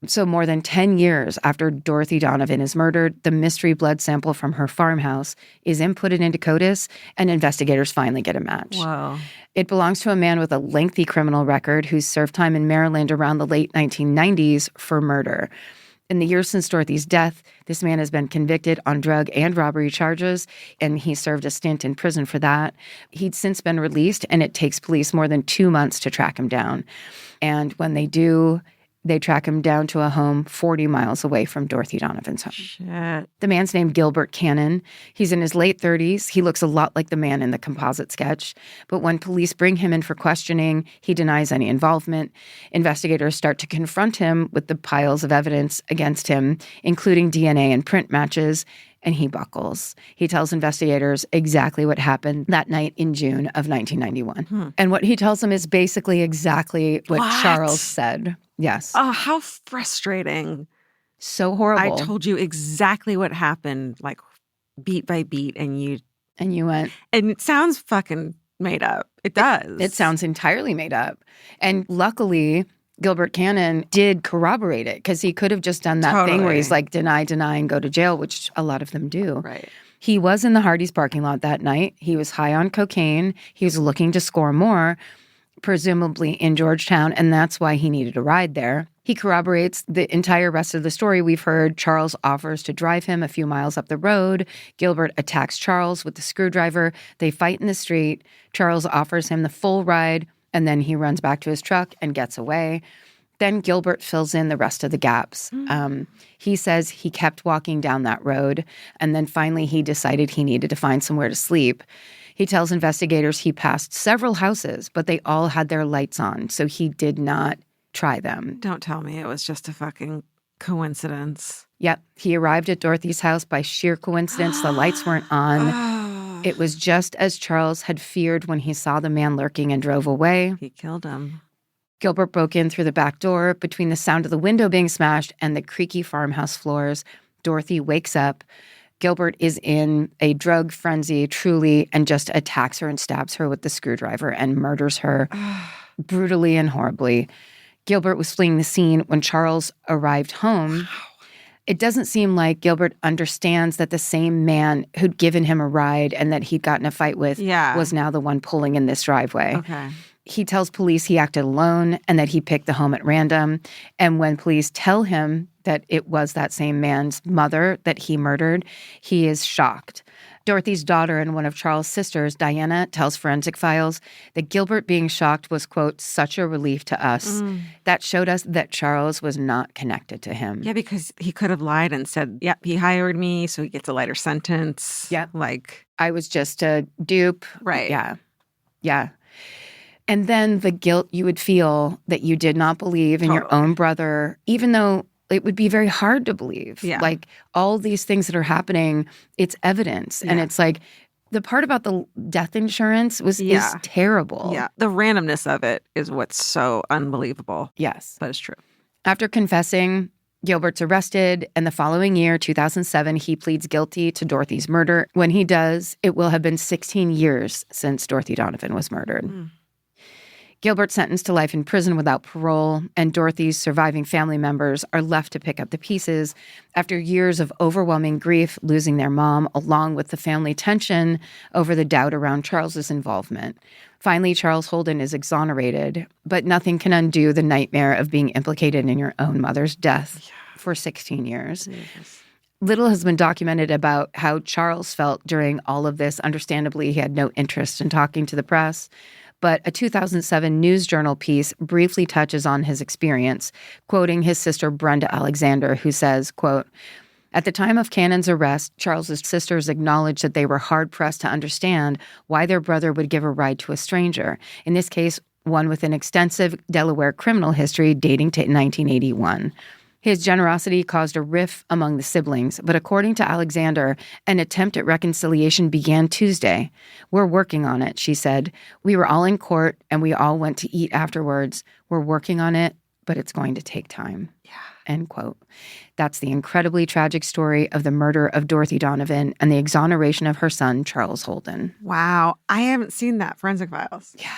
So more than 10 years after Dorothy Donovan is murdered, the mystery blood sample from her farmhouse is inputted into CODIS, and investigators finally get a match. It belongs to a man with a lengthy criminal record who served time in Maryland around the late 1990s for murder. In the years since Dorothy's death, this man has been convicted on drug and robbery charges, and he served a stint in prison for that. He'd since been released, and it takes police more than 2 months to track him down. And when they do, they track him down to a home 40 miles away from Dorothy Donovan's home. The man's named Gilbert Cannon. He's in his late 30s. He looks a lot like the man in the composite sketch. But when police bring him in for questioning, he denies any involvement. Investigators start to confront him with the piles of evidence against him, including DNA and print matches, and he buckles. He tells investigators exactly what happened that night in June of 1991. And what he tells them is basically exactly what Charles said. Yes. Oh, how frustrating. So horrible. I told you exactly what happened, beat by beat, and you went. And it sounds fucking made up. It does. It sounds entirely made up. And luckily, Gilbert Cannon did corroborate it because he could have just done that thing where he's deny, and go to jail, which a lot of them do. He was in the Hardee's parking lot that night. He was high on cocaine. He was looking to score more, presumably in Georgetown, and that's why he needed a ride there. He corroborates the entire rest of the story we've heard. Charles offers to drive him a few miles up the road. Gilbert attacks Charles with the screwdriver. They fight in the street. Charles offers him the full ride, and then he runs back to his truck and gets away. Then Gilbert fills in the rest of the gaps. He says he kept walking down that road, and then finally he decided he needed to find somewhere to sleep. He tells investigators he passed several houses, but they all had their lights on, so he did not try them. Don't tell me it was just a fucking coincidence. Yep. He arrived at Dorothy's house by sheer coincidence. The lights weren't on. It was just as Charles had feared when he saw the man lurking and drove away. He killed him. Gilbert broke in through the back door. Between the sound of the window being smashed and the creaky farmhouse floors, Dorothy wakes up. Gilbert is in a drug frenzy, truly, and just attacks her and stabs her with the screwdriver and murders her brutally and horribly. Gilbert was fleeing the scene when Charles arrived home. It doesn't seem like Gilbert understands that the same man who'd given him a ride and that he'd gotten a fight with was now the one pulling in this driveway. Okay. He tells police he acted alone and that he picked the home at random. And when police tell him that it was that same man's mother that he murdered, he is shocked. Dorothy's daughter and one of Charles' sisters, Diana, tells Forensic Files that Gilbert being shocked was, quote, such a relief to us. That showed us that Charles was not connected to him. Yeah, because he could have lied and said, yep, he hired me, so he gets a lighter sentence. Yep. Like, I was just a dupe. Right. Yeah. Yeah. And then the guilt you would feel that you did not believe in your own brother, even though it would be very hard to believe. Yeah. Like all these things that are happening, it's evidence. And it's like the part about the death insurance is terrible. Yeah. The randomness of it is what's so unbelievable. Yes. But it's true. After confessing, Gilbert's arrested, and the following year, 2007, he pleads guilty to Dorothy's murder. When he does, it will have been 16 years since Dorothy Donovan was murdered. Gilbert's sentenced to life in prison without parole, and Dorothy's surviving family members are left to pick up the pieces after years of overwhelming grief, losing their mom, along with the family tension over the doubt around Charles's involvement. Finally, Charles Holden is exonerated, but nothing can undo the nightmare of being implicated in your own mother's death for 16 years. Yes. Little has been documented about how Charles felt during all of this. Understandably, he had no interest in talking to the press. But a 2007 News Journal piece briefly touches on his experience, quoting his sister Brenda Alexander, who says, quote, at the time of Cannon's arrest, Charles's sisters acknowledged that they were hard-pressed to understand why their brother would give a ride to a stranger, in this case, one with an extensive Delaware criminal history dating to 1981. His generosity caused a rift among the siblings, but according to Alexander, an attempt at reconciliation began Tuesday. We're working on it, she said. We were all in court, and we all went to eat afterwards. We're working on it, but it's going to take time. Yeah. End quote. That's the incredibly tragic story of the murder of Dorothy Donovan and the exoneration of her son, Charles Holden. Wow. I haven't seen that, Forensic Files. Yeah.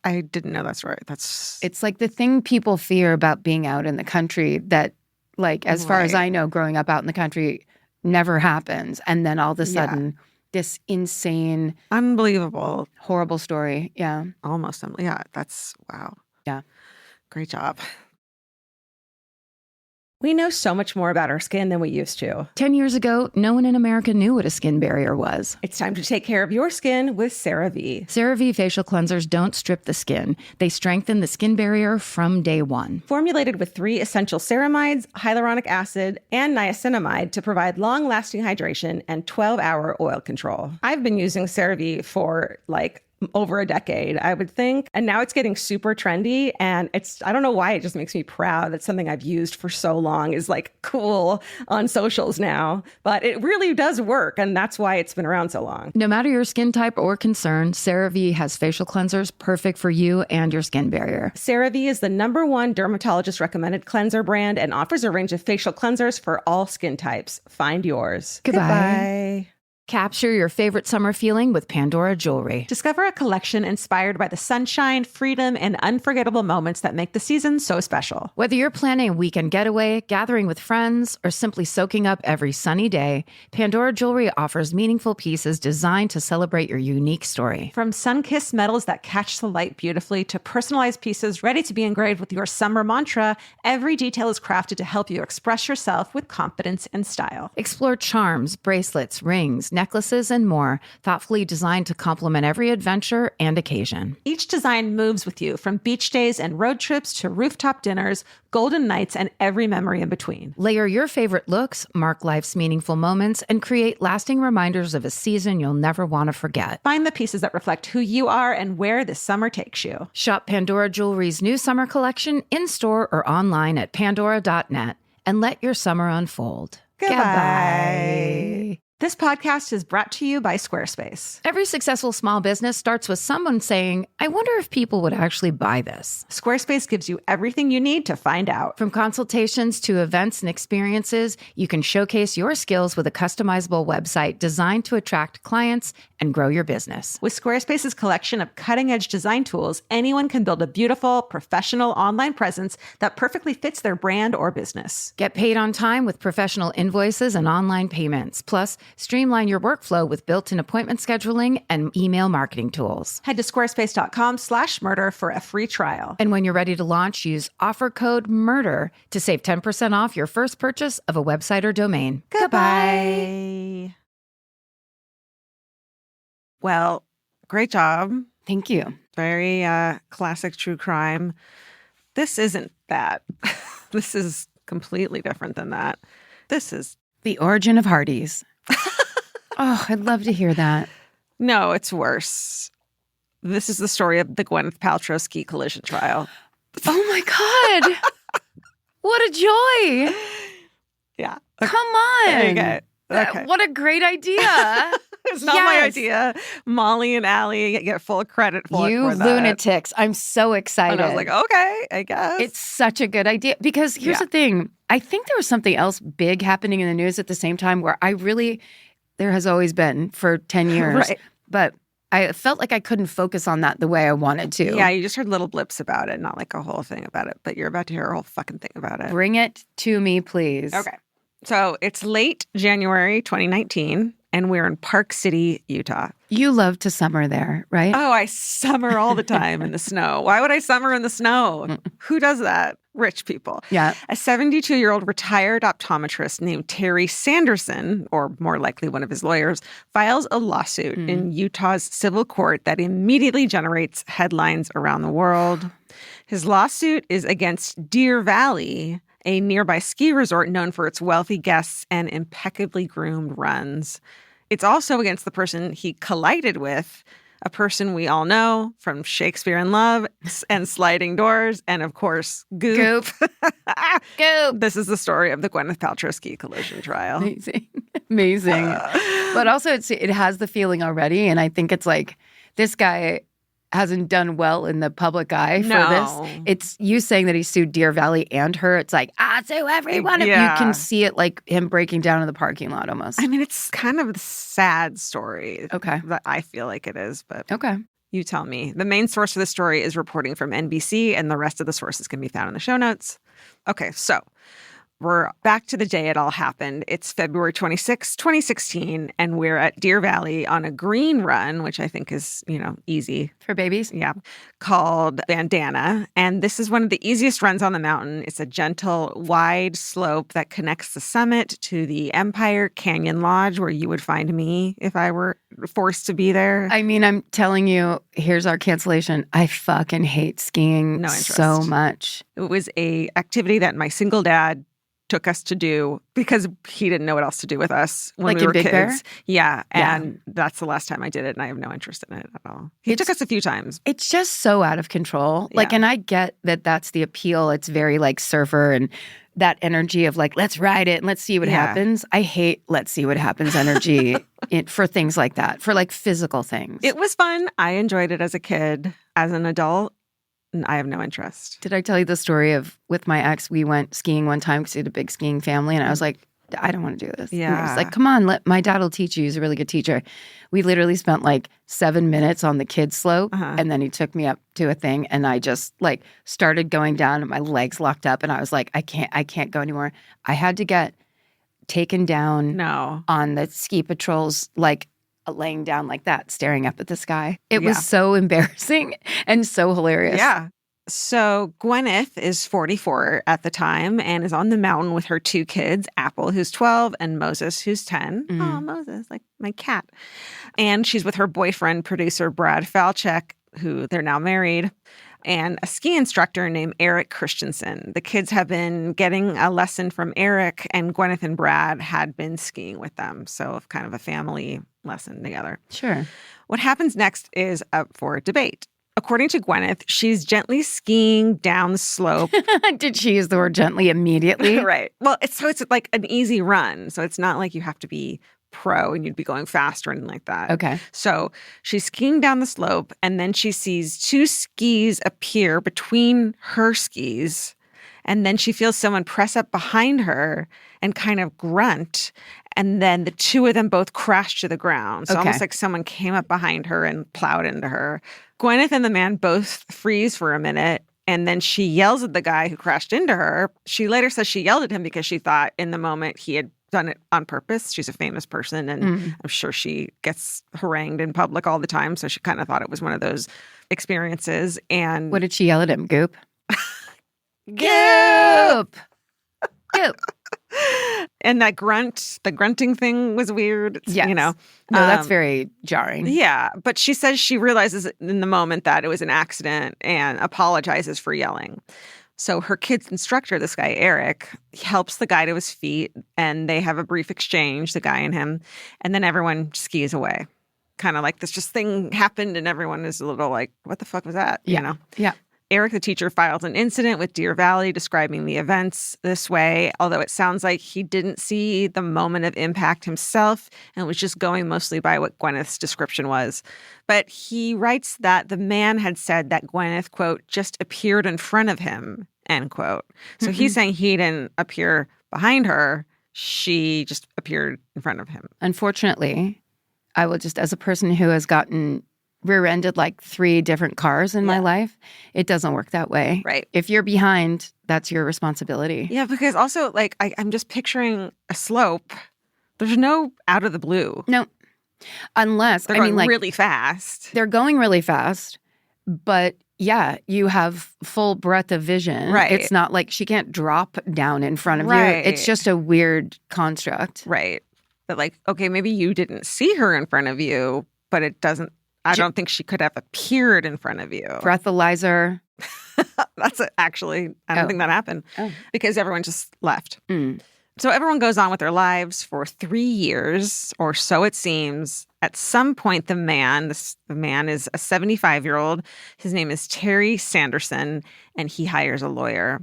I didn't know that story. It's like the thing people fear about being out in the country that, like, as far as I know, growing up out in the country never happens. And then all of a sudden, this insane, unbelievable, horrible story. Yeah. Almost. Yeah. That's wow. Yeah. Great job. We know so much more about our skin than we used to. 10 years ago, no one in America knew what a skin barrier was. It's time to take care of your skin with CeraVe. CeraVe facial cleansers don't strip the skin. They strengthen the skin barrier from day one. Formulated with 3 essential ceramides, hyaluronic acid, and niacinamide to provide long-lasting hydration and 12-hour oil control. I've been using CeraVe for over a decade, I would think. And now it's getting super trendy. And I don't know why, it just makes me proud that something I've used for so long is cool on socials now. But it really does work. And that's why it's been around so long. No matter your skin type or concern, CeraVe has facial cleansers perfect for you and your skin barrier. CeraVe is the #1 dermatologist recommended cleanser brand and offers a range of facial cleansers for all skin types. Find yours. Goodbye. Capture your favorite summer feeling with Pandora Jewelry. Discover a collection inspired by the sunshine, freedom, and unforgettable moments that make the season so special. Whether you're planning a weekend getaway, gathering with friends, or simply soaking up every sunny day, Pandora Jewelry offers meaningful pieces designed to celebrate your unique story. From sun-kissed metals that catch the light beautifully to personalized pieces ready to be engraved with your summer mantra, every detail is crafted to help you express yourself with confidence and style. Explore charms, bracelets, rings, necklaces, and more, thoughtfully designed to complement every adventure and occasion. Each design moves with you, from beach days and road trips to rooftop dinners, golden nights, and every memory in between. Layer your favorite looks, mark life's meaningful moments, and create lasting reminders of a season you'll never want to forget. Find the pieces that reflect who you are and where this summer takes you. Shop Pandora Jewelry's new summer collection in-store or online at pandora.net and let your summer unfold. Goodbye. This podcast is brought to you by Squarespace. Every successful small business starts with someone saying, I wonder if people would actually buy this. Squarespace gives you everything you need to find out. From consultations to events and experiences, you can showcase your skills with a customizable website designed to attract clients and grow your business. With Squarespace's collection of cutting-edge design tools, anyone can build a beautiful, professional online presence that perfectly fits their brand or business. Get paid on time with professional invoices and online payments. Plus, streamline your workflow with built-in appointment scheduling and email marketing tools. Head to squarespace.com/murder for a free trial. And when you're ready to launch, use offer code MURDER to save 10% off your first purchase of a website or domain. Goodbye. Well, great job. Thank you. Very classic true crime. This isn't that. This is completely different than that. This is... The origin of Hardee's. Oh, I'd love to hear that. No, it's worse. This is the story of the Gwyneth Paltrow ski collision trial. Oh my God. What a joy. Yeah. Come on. There you go. Okay. What a great idea. It's not my idea. Molly and Allie get full credit for you for that. lunatics. I'm so excited. And I was like, okay, I guess. It's such a good idea. Because here's the thing. I think there was something else big happening in the news at the same time where there has always been for 10 years. Right. But I felt like I couldn't focus on that the way I wanted to. Yeah, you just heard little blips about it, not like a whole thing about it. But you're about to hear a whole fucking thing about it. Bring it to me, please. Okay. So it's late January 2019, and we're in Park City, Utah. You love to summer there, right? Oh, I summer all the time in the snow. Why would I summer in the snow? Who does that? Rich people. Yeah. A 72-year-old retired optometrist named Terry Sanderson, or more likely one of his lawyers, files a lawsuit in Utah's civil court that immediately generates headlines around the world. His lawsuit is against Deer Valley, a nearby ski resort known for its wealthy guests and impeccably groomed runs. It's also against the person he collided with, a person we all know from Shakespeare in Love and Sliding Doors, and of course, Goop. Goop. This is the story of the Gwyneth Paltrow ski collision trial. Amazing. But also it has the feeling already, and I think it's like this guy hasn't done well in the public eye for this. It's you saying that he sued Deer Valley and her. It's like, sue everyone. Yeah. You can see it like him breaking down in the parking lot almost. I mean, it's kind of a sad story. Okay. That I feel like it is, but okay. You tell me. The main source of the story is reporting from NBC, and the rest of the sources can be found in the show notes. Okay, so we're back to the day it all happened. It's February 26, 2016, and we're at Deer Valley on a green run, which I think is, easy. For babies? Yeah, called Bandana. And this is one of the easiest runs on the mountain. It's a gentle, wide slope that connects the summit to the Empire Canyon Lodge, where you would find me if I were forced to be there. I mean, I'm telling you, here's our cancellation. I fucking hate skiing so much. It was a activity that my single dad took us to do because he didn't know what else to do with us when we were Big kids. Bear? Yeah, and that's the last time I did it, and I have no interest in it at all. He took us a few times. It's just so out of control. And I get that that's the appeal. It's very surfer and that energy of let's ride it and let's see what happens. I hate let's see what happens energy for things like that, for physical things. It was fun. I enjoyed it as a kid. As an adult, I have no interest. Did I tell you the story of with my ex, we went skiing one time because we had a big skiing family, and I was like, I don't want to do this. And Yeah. I was like, come on, my dad will teach you. He's a really good teacher. We literally spent like 7 minutes on the kids slope. And then he took me up to a thing and I just like started going down and my legs locked up. And I was like, I can't go anymore. I had to get taken down on the ski patrols, like laying down like that, staring up at the sky. It was so embarrassing and so hilarious. Yeah. So Gwyneth is 44 at the time and is on the mountain with her 2 kids, Apple, who's 12, and Moses, who's 10. Oh, Moses, like my cat. And she's with her boyfriend, producer Brad Falchuk, who they're now married, and a ski instructor named Eric Christensen. The kids have been getting a lesson from Eric, and Gwyneth and Brad had been skiing with them. So kind of a family lesson together. Sure. What happens next is up for debate. According to Gwyneth, she's gently skiing down the slope. Did she use the word gently immediately? Right. Well, it's like an easy run. So it's not like you have to be pro and you'd be going fast or anything like that. Okay. So she's skiing down the slope and then she sees 2 skis appear between her skis. And then she feels someone press up behind her and kind of grunt. And then the 2 of them both crash to the ground. So almost like someone came up behind her and plowed into her. Gwyneth and the man both freeze for a minute. And then she yells at the guy who crashed into her. She later says she yelled at him because she thought in the moment he had done it on purpose. She's a famous person, and I'm sure she gets harangued in public all the time. So she kind of thought it was one of those experiences. And what did she yell at him? Goop? Goop! Goop! And that the grunting thing was weird. Yes. You know. No, that's very jarring. Yeah. But she says she realizes in the moment that it was an accident and apologizes for yelling. So her kid's instructor, this guy, Eric, helps the guy to his feet and they have a brief exchange, the guy and him. And then everyone skis away. Kind of like this thing happened and everyone is a little like, what the fuck was that? Yeah. You know? Yeah. Eric, the teacher, files an incident with Deer Valley describing the events this way, although it sounds like he didn't see the moment of impact himself and was just going mostly by what Gwyneth's description was. But he writes that the man had said that Gwyneth, quote, just appeared in front of him, end quote. So he's saying he didn't appear behind her. She just appeared in front of him. Unfortunately, I will just, as a person who has gotten rear-ended like 3 different cars in my life, it doesn't work that way. Right. If you're behind, that's your responsibility. Yeah, because also, like, I'm just picturing a slope. There's no out of the blue. No. Unless, they're going really fast. They're going really fast, but yeah, you have full breadth of vision. Right. It's not like she can't drop down in front of you. Right. It's just a weird construct. Right. But like, okay, maybe you didn't see her in front of you, but it doesn't, I don't think she could have appeared in front of you. Breathalyzer. That's actually, I don't think that happened because everyone just left. So everyone goes on with their lives for 3 years, or so it seems. At some point, the man is a 75-year-old. His name is Terry Sanderson, and he hires a lawyer.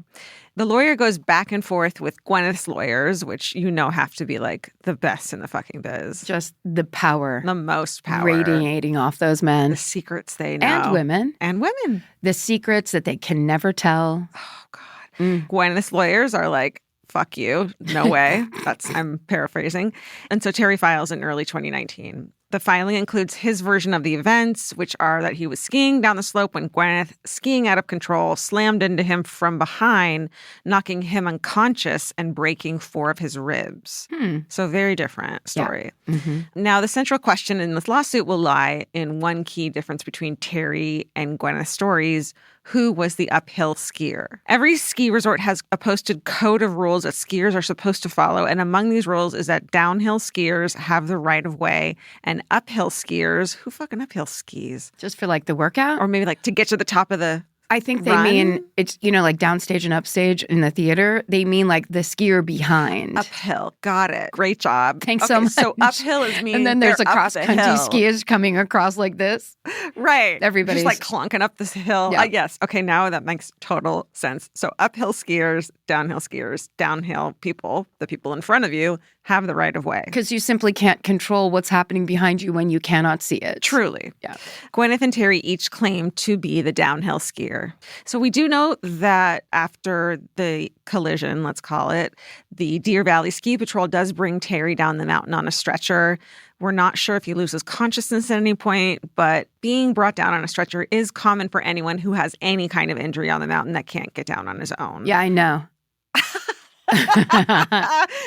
The lawyer goes back and forth with Gwyneth's lawyers, which have to be like the best in the fucking biz. Just the power. The most power. Radiating off those men. The secrets they know. And women. And women. The secrets that they can never tell. Oh, God. Gwyneth's lawyers are like, fuck you. No way. I'm paraphrasing. And so Terry files in early 2019. The filing includes his version of the events, which are that he was skiing down the slope when Gwyneth, skiing out of control, slammed into him from behind, knocking him unconscious and breaking 4 of his ribs. So very different story. Yeah. Mm-hmm. Now, the central question in this lawsuit will lie in one key difference between Terry and Gwyneth's stories. Who was the uphill skier? Every ski resort has a posted code of rules that skiers are supposed to follow. And among these rules is that downhill skiers have the right of way and uphill skiers, who fucking uphill skis? Just for like the workout? Or maybe like to get to the top of the I think they mean, it's, like downstage and upstage in the theater. They mean like the skier behind. Uphill. Got it. Great job. Thanks so much. So uphill is mean. And then there's a cross-country hill. skiers coming across like this. Right. Everybody's just like clunking up this hill. Yeah. Yes. Okay, now that makes total sense. So uphill skiers, downhill people, the people in front of you, have the right of way. Because you simply can't control what's happening behind you when you cannot see it. Truly. Yeah. Gwyneth and Terry each claim to be the downhill skier. her. So we do know that after the collision, let's call it, the Deer Valley Ski Patrol does bring Terry down the mountain on a stretcher. We're not sure if he loses consciousness at any point, but being brought down on a stretcher is common for anyone who has any kind of injury on the mountain that can't get down on his own. Yeah, I know.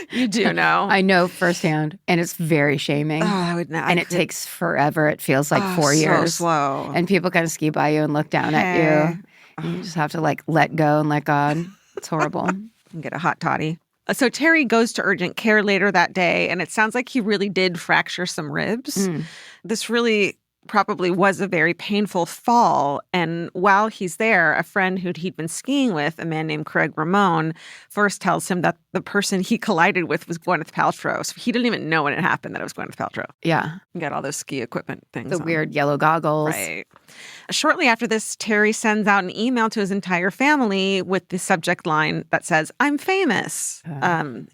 You do know. I know firsthand, and it's very shaming. Oh, I would not. And it takes forever. It feels like 4 years. So slow. And people kind of ski by you and look down at you. And you just have to like let go and let God. It's horrible. And get a hot toddy. So Terry goes to urgent care later that day, and it sounds like he really did fracture some ribs. This really probably was a very painful fall. And while he's there, a friend who he'd been skiing with, a man named Craig Ramone, first tells him that the person he collided with was Gwyneth Paltrow. So he didn't even know when it happened that it was Gwyneth Paltrow. Yeah. You got all those ski equipment things The on. weird yellow goggles. Right. Shortly after this, Terry sends out an email to his entire family with the subject line that says, "I'm famous."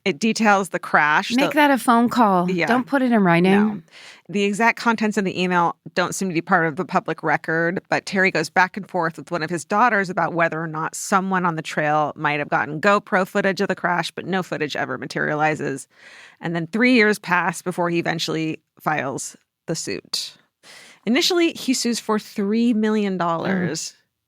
It details the crash. Make that a phone call. Yeah. Don't put it in writing. No. The exact contents of the email don't seem to be part of the public record, but Terry goes back and forth with one of his daughters about whether or not someone on the trail might have gotten GoPro footage of the crash, but no footage ever materializes. And then 3 years pass before he eventually files the suit. Initially, he sues for $3 million.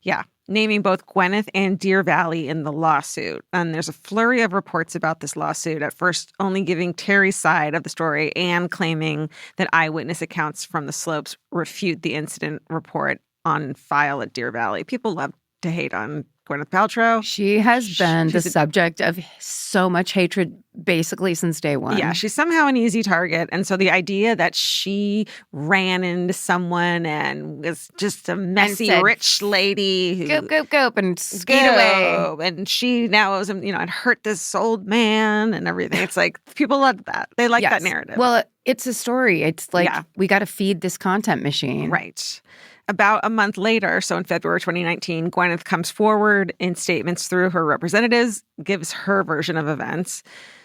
Yeah, naming both Gwyneth and Deer Valley in the lawsuit. And there's a flurry of reports about this lawsuit, at first only giving Terry's side of the story and claiming that eyewitness accounts from the slopes refute the incident report on file at Deer Valley. People love to hate on Gwyneth Paltrow. She has been the She's subject of so much hatred basically since day one. Yeah, she's somehow an easy target. And so the idea that she ran into someone and was just a messy said, rich lady who Goop, and skate away. And she now was, and hurt this old man and everything. It's like people love that. They like that narrative. Well, it's a story. It's like Yeah. we got to feed this content machine. Right. About a month later, so in February 2019, Gwyneth comes forward in statements through her representatives, gives her version of events.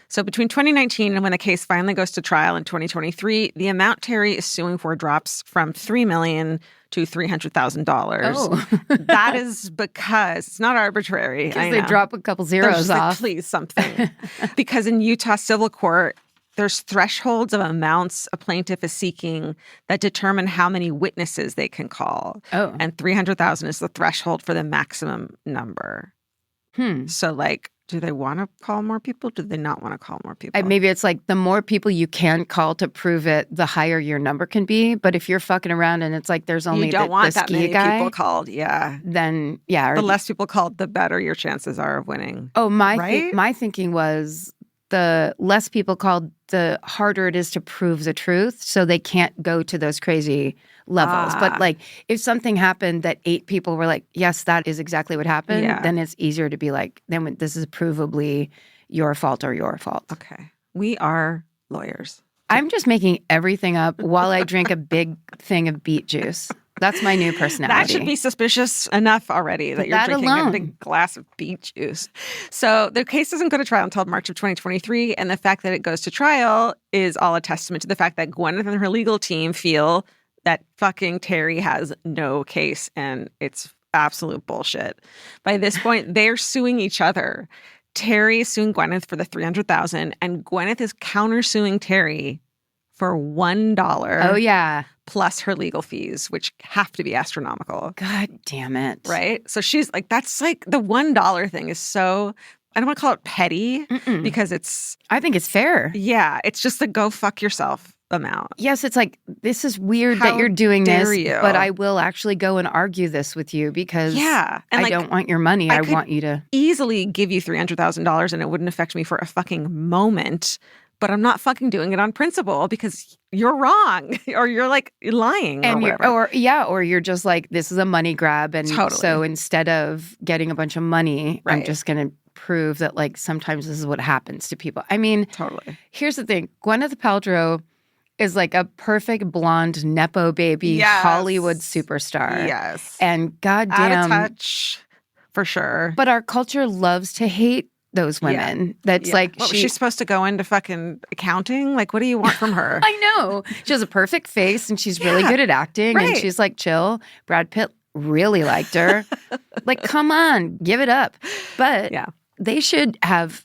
So between 2019 and when the case finally goes to trial in 2023, the amount Terry is suing for drops from $3 million to $300,000. Oh. That is because it's not arbitrary. Because they drop a couple They're zeros just like, off. please, something. Because in Utah civil court, there's thresholds of amounts a plaintiff is seeking that determine how many witnesses they can call. Oh. And 300,000 is the threshold for the maximum number. So, like, do they want to call more people? Do they not want to call more people? Maybe it's like the more people you can call to prove it, the higher your number can be. But if you're fucking around and it's like there's only you don't want the that ski many guy, people called. Yeah. then yeah. The less people called, the better your chances are of winning. Oh, my Right? my thinking was the less people called, the harder it is to prove the truth. So they can't go to those crazy levels. But like if something happened that 8 people were like, yes, that is exactly what happened, then it's easier to be like, then this is provably your fault or your fault. Okay. We are lawyers. I'm just making everything up while I drink a big thing of beet juice. That's my new personality. That should be suspicious enough already that you're That drinking alone. a big glass of beet juice. So the case doesn't go to trial until March of 2023. And the fact that it goes to trial is all a testament to the fact that Gwyneth and her legal team feel that fucking Terry has no case and it's absolute bullshit. By this point, they're suing each other. Terry is suing Gwyneth for the $300,000 and Gwyneth is countersuing Terry for $1. Oh, yeah. Plus her legal fees, which have to be astronomical. God damn it. Right? So she's like, that's like the $1 thing is so, I don't want to call it petty because it's, I think it's fair. yeah, it's just a go fuck yourself amount. Yes, it's like, this is weird How that you're doing dare this, you? but I will actually go and argue this with you because Yeah. And I like, don't want your money. I could want you to. easily give you $300,000 and it wouldn't affect me for a fucking moment. But I'm not fucking doing it on principle because you're wrong or you're like lying or whatever. Or you're just like, this is a money grab. And so instead of getting a bunch of money, I'm just going to prove that like sometimes this is what happens to people. I mean, here's the thing. Gwyneth Paltrow is like a perfect blonde Nepo baby Hollywood superstar. Yes. And goddamn. Out of touch for sure. But our culture loves to hate those women. That's like was she supposed to go into fucking accounting? Like, what do you want from her? I know. She has a perfect face and she's really good at acting and she's like chill. Brad Pitt really liked her. Like, come on, give it up. But Yeah. they should have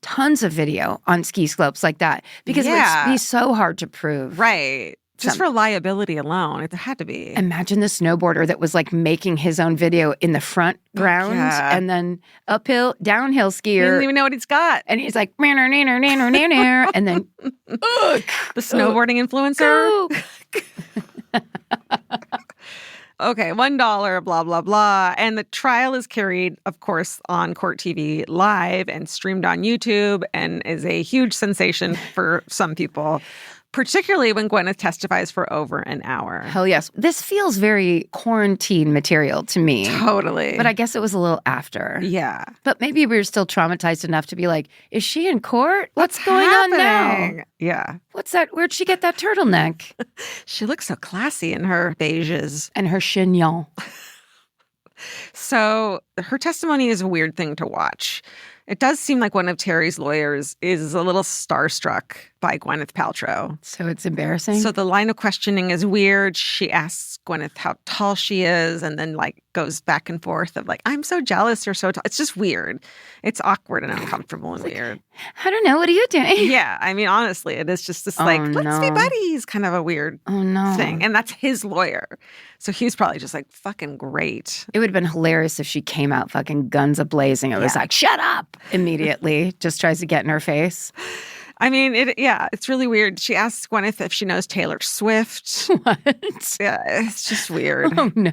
tons of video on ski slopes like that because it would be so hard to prove. Right. Just for liability alone, it had to be. Imagine the snowboarder that was like making his own video in the front ground and then uphill, downhill skier. He doesn't even know what he's got. And he's like, and then the snowboarding influencer. Okay, $1, blah, blah, blah. And the trial is carried, of course, on Court TV live and streamed on YouTube and is a huge sensation for some people, particularly when Gwyneth testifies for over an hour. Hell yes. This feels very quarantine material to me. Totally. But I guess it was a little after. Yeah. But maybe we were still traumatized enough to be like, is she in court? What's going on now? Yeah. What's that? Where'd she get that turtleneck? She looks so classy in her beiges. And her chignon. So her testimony is a weird thing to watch. It does seem like one of Terry's lawyers is a little starstruck by Gwyneth Paltrow. So it's embarrassing? So the line of questioning is weird. She asks Gwyneth how tall she is and then like goes back and forth of like, I'm so jealous you're so tall. It's just weird. It's awkward and uncomfortable and weird. I don't know. What are you doing? Yeah. I mean, honestly, it is just this let's be buddies kind of a weird thing. And that's his lawyer. So he's probably just like, fucking great. It would have been hilarious if she came out fucking guns a-blazing. It was like, shut up, immediately. Just tries to get in her face. I mean, it's really weird. She asks Gwyneth if she knows Taylor Swift. What? Yeah, it's just weird. Oh, no.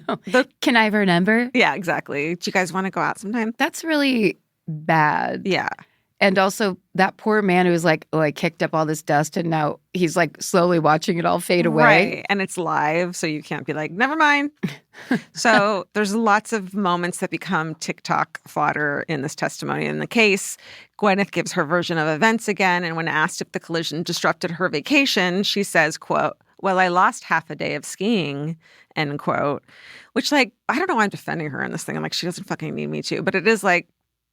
Can I have her number? Yeah, exactly. Do you guys want to go out sometime? That's really bad. Yeah. And also that poor man who was like, oh, I kicked up all this dust and now he's like slowly watching it all fade away. Right. And it's live, so you can't be like, never mind. So there's lots of moments that become TikTok fodder in this testimony. In the case, Gwyneth gives her version of events again. And when asked if the collision disrupted her vacation, she says, quote, well, I lost half a day of skiing, end quote. Which like, I don't know why I'm defending her in this thing. I'm like, she doesn't fucking need me to. But it is like,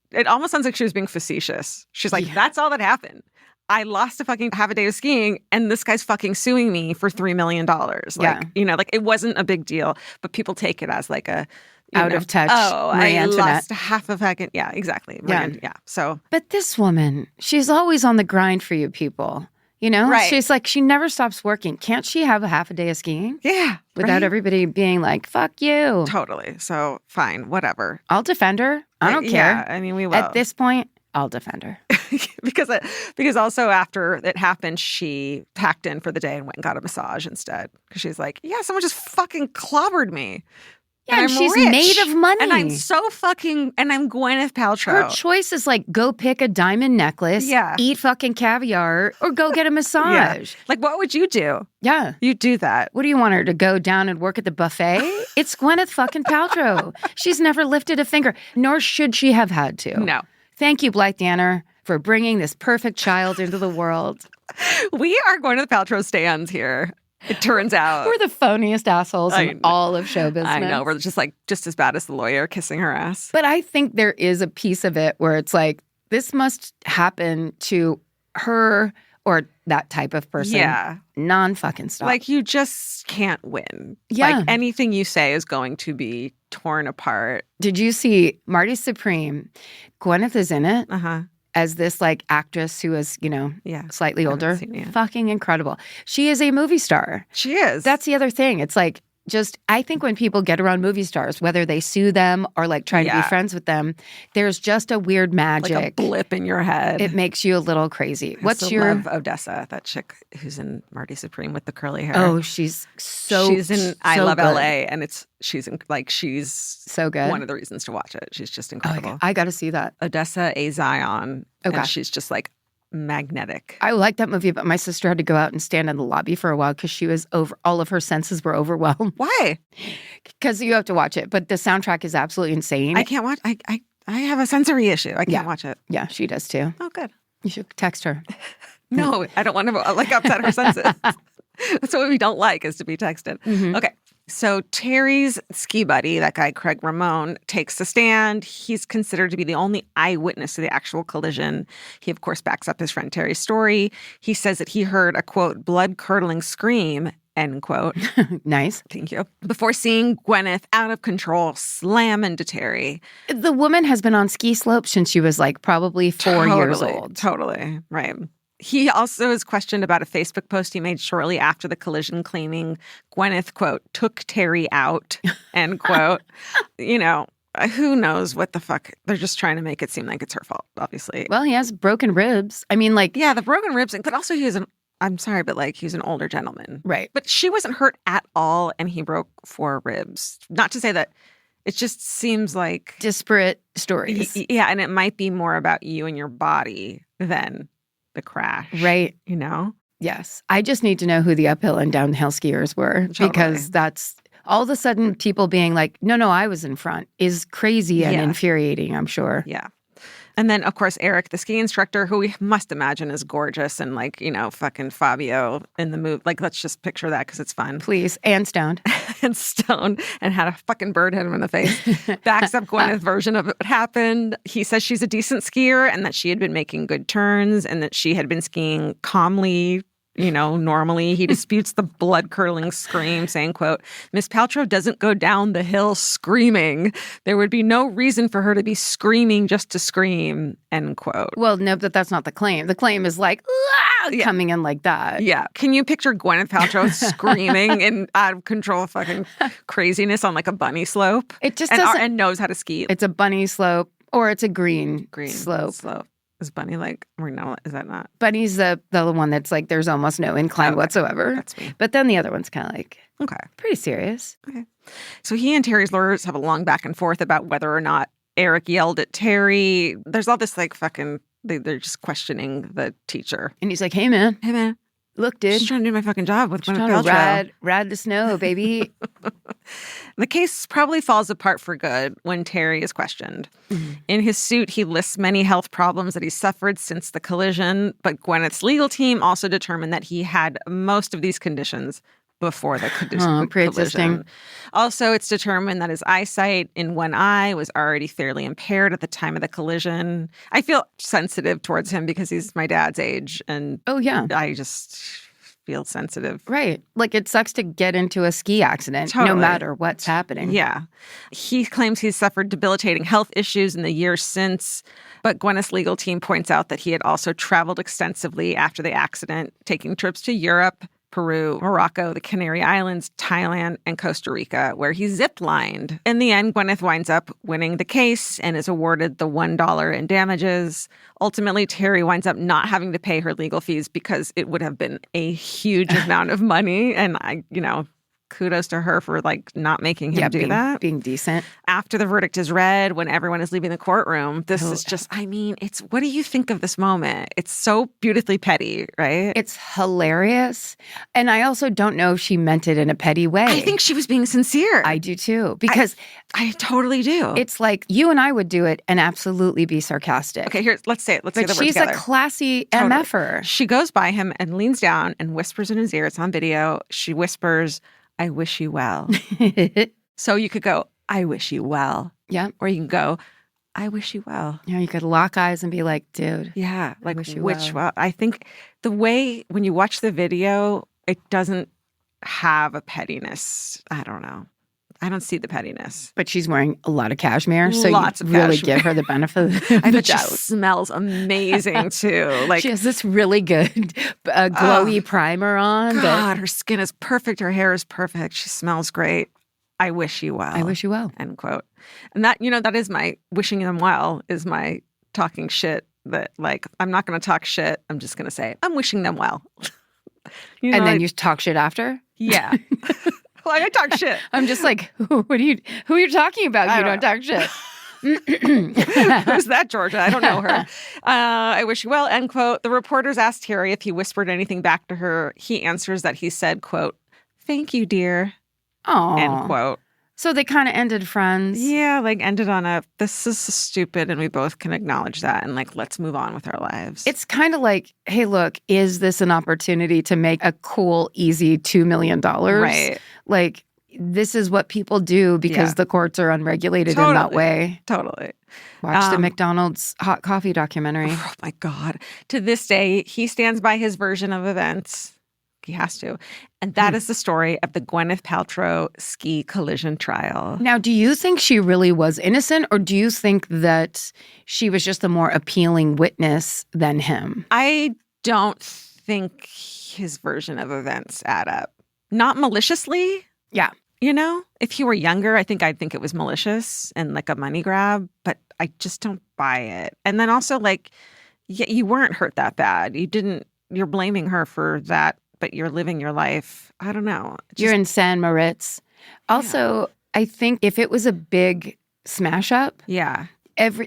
it almost sounds like she was being facetious. She's like, that's all that happened. I lost a fucking half a day of skiing and this guy's fucking suing me for $3 million. Like, like it wasn't a big deal, but people take it as like a out of touch. Oh, Marie I Antoinette. lost half a fucking, yeah, exactly. Yeah. So. But this woman, she's always on the grind for you people. You know? Right. She's like, she never stops working. Can't she have a half a day of skiing? Yeah. Without everybody being like, fuck you. Totally. So fine, whatever. I'll defend her. I don't care. Yeah, I mean, we will. At this point, I'll defend her. because also after it happened, she packed in for the day and went and got a massage instead. Because she's like, yeah, someone just fucking clobbered me. Yeah, and she's rich, made of money. And I'm I'm Gwyneth Paltrow. Her choice is like, go pick a diamond necklace, eat fucking caviar, or go get a massage. Like, what would you do? Yeah. You do that. What do you want her to go down and work at the buffet? It's Gwyneth fucking Paltrow. She's never lifted a finger, nor should she have had to. No. Thank you, Blythe Danner, for bringing this perfect child into the world. We are Gwyneth Paltrow stans here. It turns out. We're the phoniest assholes in all of show business. I know. We're just as bad as the lawyer kissing her ass. But I think there is a piece of it where it's like, this must happen to her or that type of person. Yeah. Non-fucking stop. Like, you just can't win. Yeah. Like, anything you say is going to be torn apart. Did you see Marty Supreme? Gwyneth is in it. Uh-huh. As this like actress who is, slightly older. Fucking incredible. She is a movie star. She is. That's the other thing. It's like, I think when people get around movie stars, whether they sue them or like try to be friends with them, there's just a weird magic. Like a blip in your head. It makes you a little crazy. What's your love Odessa, that chick who's in Marty Supreme with the curly hair? Oh, she's in I Love good. LA, and she's so good. One of the reasons to watch it. She's just incredible. Okay. I got to see that. Odessa A. Zion. Okay. And she's just like magnetic. I like that movie, but my sister had to go out and stand in the lobby for a while because she was all of her senses were overwhelmed. Why? Because you have to watch it, but the soundtrack is absolutely insane. I can't watch. I have a sensory issue. I can't watch it. Yeah, she does too. Oh, good. You should text her. No, I don't want to upset her senses. That's what we don't like, is to be texted. Mm-hmm. Okay. So Terry's ski buddy, that guy Craig Ramone, takes the stand. He's considered to be the only eyewitness to the actual collision. He, of course, backs up his friend Terry's story. He says that he heard a, quote, blood-curdling scream end quote. Nice. Thank you. Before seeing Gwyneth out of control slam into Terry. The woman has been on ski slopes since she was like probably 4 years old. Totally. Right. He also is questioned about a Facebook post he made shortly after the collision claiming Gwyneth, quote, took Terry out, end quote. You know, who knows what the fuck? They're just trying to make it seem like it's her fault, obviously. Well, he has broken ribs. I mean, like... Yeah, the broken ribs. But also I'm sorry, but like he's an older gentleman. Right. But she wasn't hurt at all and he broke 4 ribs. Not to say that it just seems like... disparate stories. Yeah, and it might be more about you and your body than the crash. Right. You know? Yes. I just need to know who the uphill and downhill skiers were because that's all of a sudden people being like, no, I was in front is crazy and infuriating, I'm sure. Yeah. And then, of course, Eric, the ski instructor, who we must imagine is gorgeous and like, you know, fucking Fabio in the movie. Like, let's just picture that because it's fun. Please. And stoned. And stoned and had a fucking bird hit him in the face. Backs up Gwyneth's version of what happened. He says she's a decent skier and that she had been making good turns and that she had been skiing calmly, you know, normally. He disputes the blood-curdling scream, saying, quote, Miss Paltrow doesn't go down the hill screaming. There would be no reason for her to be screaming just to scream, end quote. Well, no, but that's not the claim. The claim is like, coming in like that. Yeah. Can you picture Gwyneth Paltrow screaming in out of control fucking craziness on like a bunny slope? It just doesn't... And knows how to ski. It's a bunny slope or it's a green slope. Is Bunny like, or no, is that not? Bunny's the one that's like, there's almost no incline whatsoever. That's me. But then the other one's kind of like, okay, pretty serious. Okay. So he and Terry's lawyers have a long back and forth about whether or not Eric yelled at Terry. There's all this like fucking, they're just questioning the teacher. And he's like, hey, man. Look, dude. Just trying to do my fucking job with Gwyneth Paltrow. Ride the snow, baby. The case probably falls apart for good when Terry is questioned. Mm-hmm. In his suit, he lists many health problems that he suffered since the collision, but Gwyneth's legal team also determined that he had most of these conditions before the collision. Also, it's determined that his eyesight in one eye was already fairly impaired at the time of the collision. I feel sensitive towards him because he's my dad's age. And I just feel sensitive. Right. Like it sucks to get into a ski accident no matter what's happening. Yeah. He claims he's suffered debilitating health issues in the years since, but Gwyneth's legal team points out that he had also traveled extensively after the accident, taking trips to Europe, Peru, Morocco, the Canary Islands, Thailand, and Costa Rica, where he zip-lined. In the end, Gwyneth winds up winning the case and is awarded the $1 in damages. Ultimately, Terry winds up not having to pay her legal fees because it would have been a huge amount of money. And kudos to her for like not making him do that. Being decent. After the verdict is read, when everyone is leaving the courtroom, this is just, it's, what do you think of this moment? It's so beautifully petty, right? It's hilarious. And I also don't know if she meant it in a petty way. I think she was being sincere. I do too. Because I totally do. It's like you and I would do it and absolutely be sarcastic. Okay, here, let's say it. Let's say the word together. But she's a classy MFer. She goes by him and leans down and whispers in his ear. It's on video. She whispers, I wish you well. So you could go, I wish you well. Yeah. Or you can go, I wish you well. Yeah, you could lock eyes and be like, dude. Yeah, like wish well. I think the way when you watch the video, it doesn't have a pettiness. I don't know. I don't see the pettiness. But she's wearing a lot of cashmere, so Lots you of really cashmere. give her the benefit of the I bet doubt. she smells amazing too. Like she has this really good glowy primer on. God, her skin is perfect. Her hair is perfect. She smells great. I wish you well. I wish you well. End quote. And that, that is my wishing them well, is my talking shit that like, I'm not going to talk shit. I'm just going to say, I'm wishing them well. And then you talk shit after? Yeah. Well, I talk shit. I'm just like, who are you talking about? You don't talk shit. Who's that, Georgia? I don't know her. I wish you well, end quote. The reporters asked Terry if he whispered anything back to her. He answers that he said, quote, thank you, dear. Oh. End quote. So they kind of ended friends. Yeah, like ended on this is stupid and we both can acknowledge that and like, let's move on with our lives. It's kind of like, hey, look, is this an opportunity to make a cool, easy $2 million? Right. Like, this is what people do because the courts are unregulated in that way. Totally. Watch the McDonald's hot coffee documentary. Oh, my God. To this day, he stands by his version of events. He has to. And that is the story of the Gwyneth Paltrow ski collision trial. Now, do you think she really was innocent, or do you think that she was just a more appealing witness than him? I don't think his version of events add up. Not maliciously. Yeah. You know, if he were younger, I think I'd think it was malicious and like a money grab, but I just don't buy it. And then also, like, you weren't hurt that bad. You're blaming her for that, but you're living your life. I don't know. You're in San Moritz. Also, I think if it was a big smash up,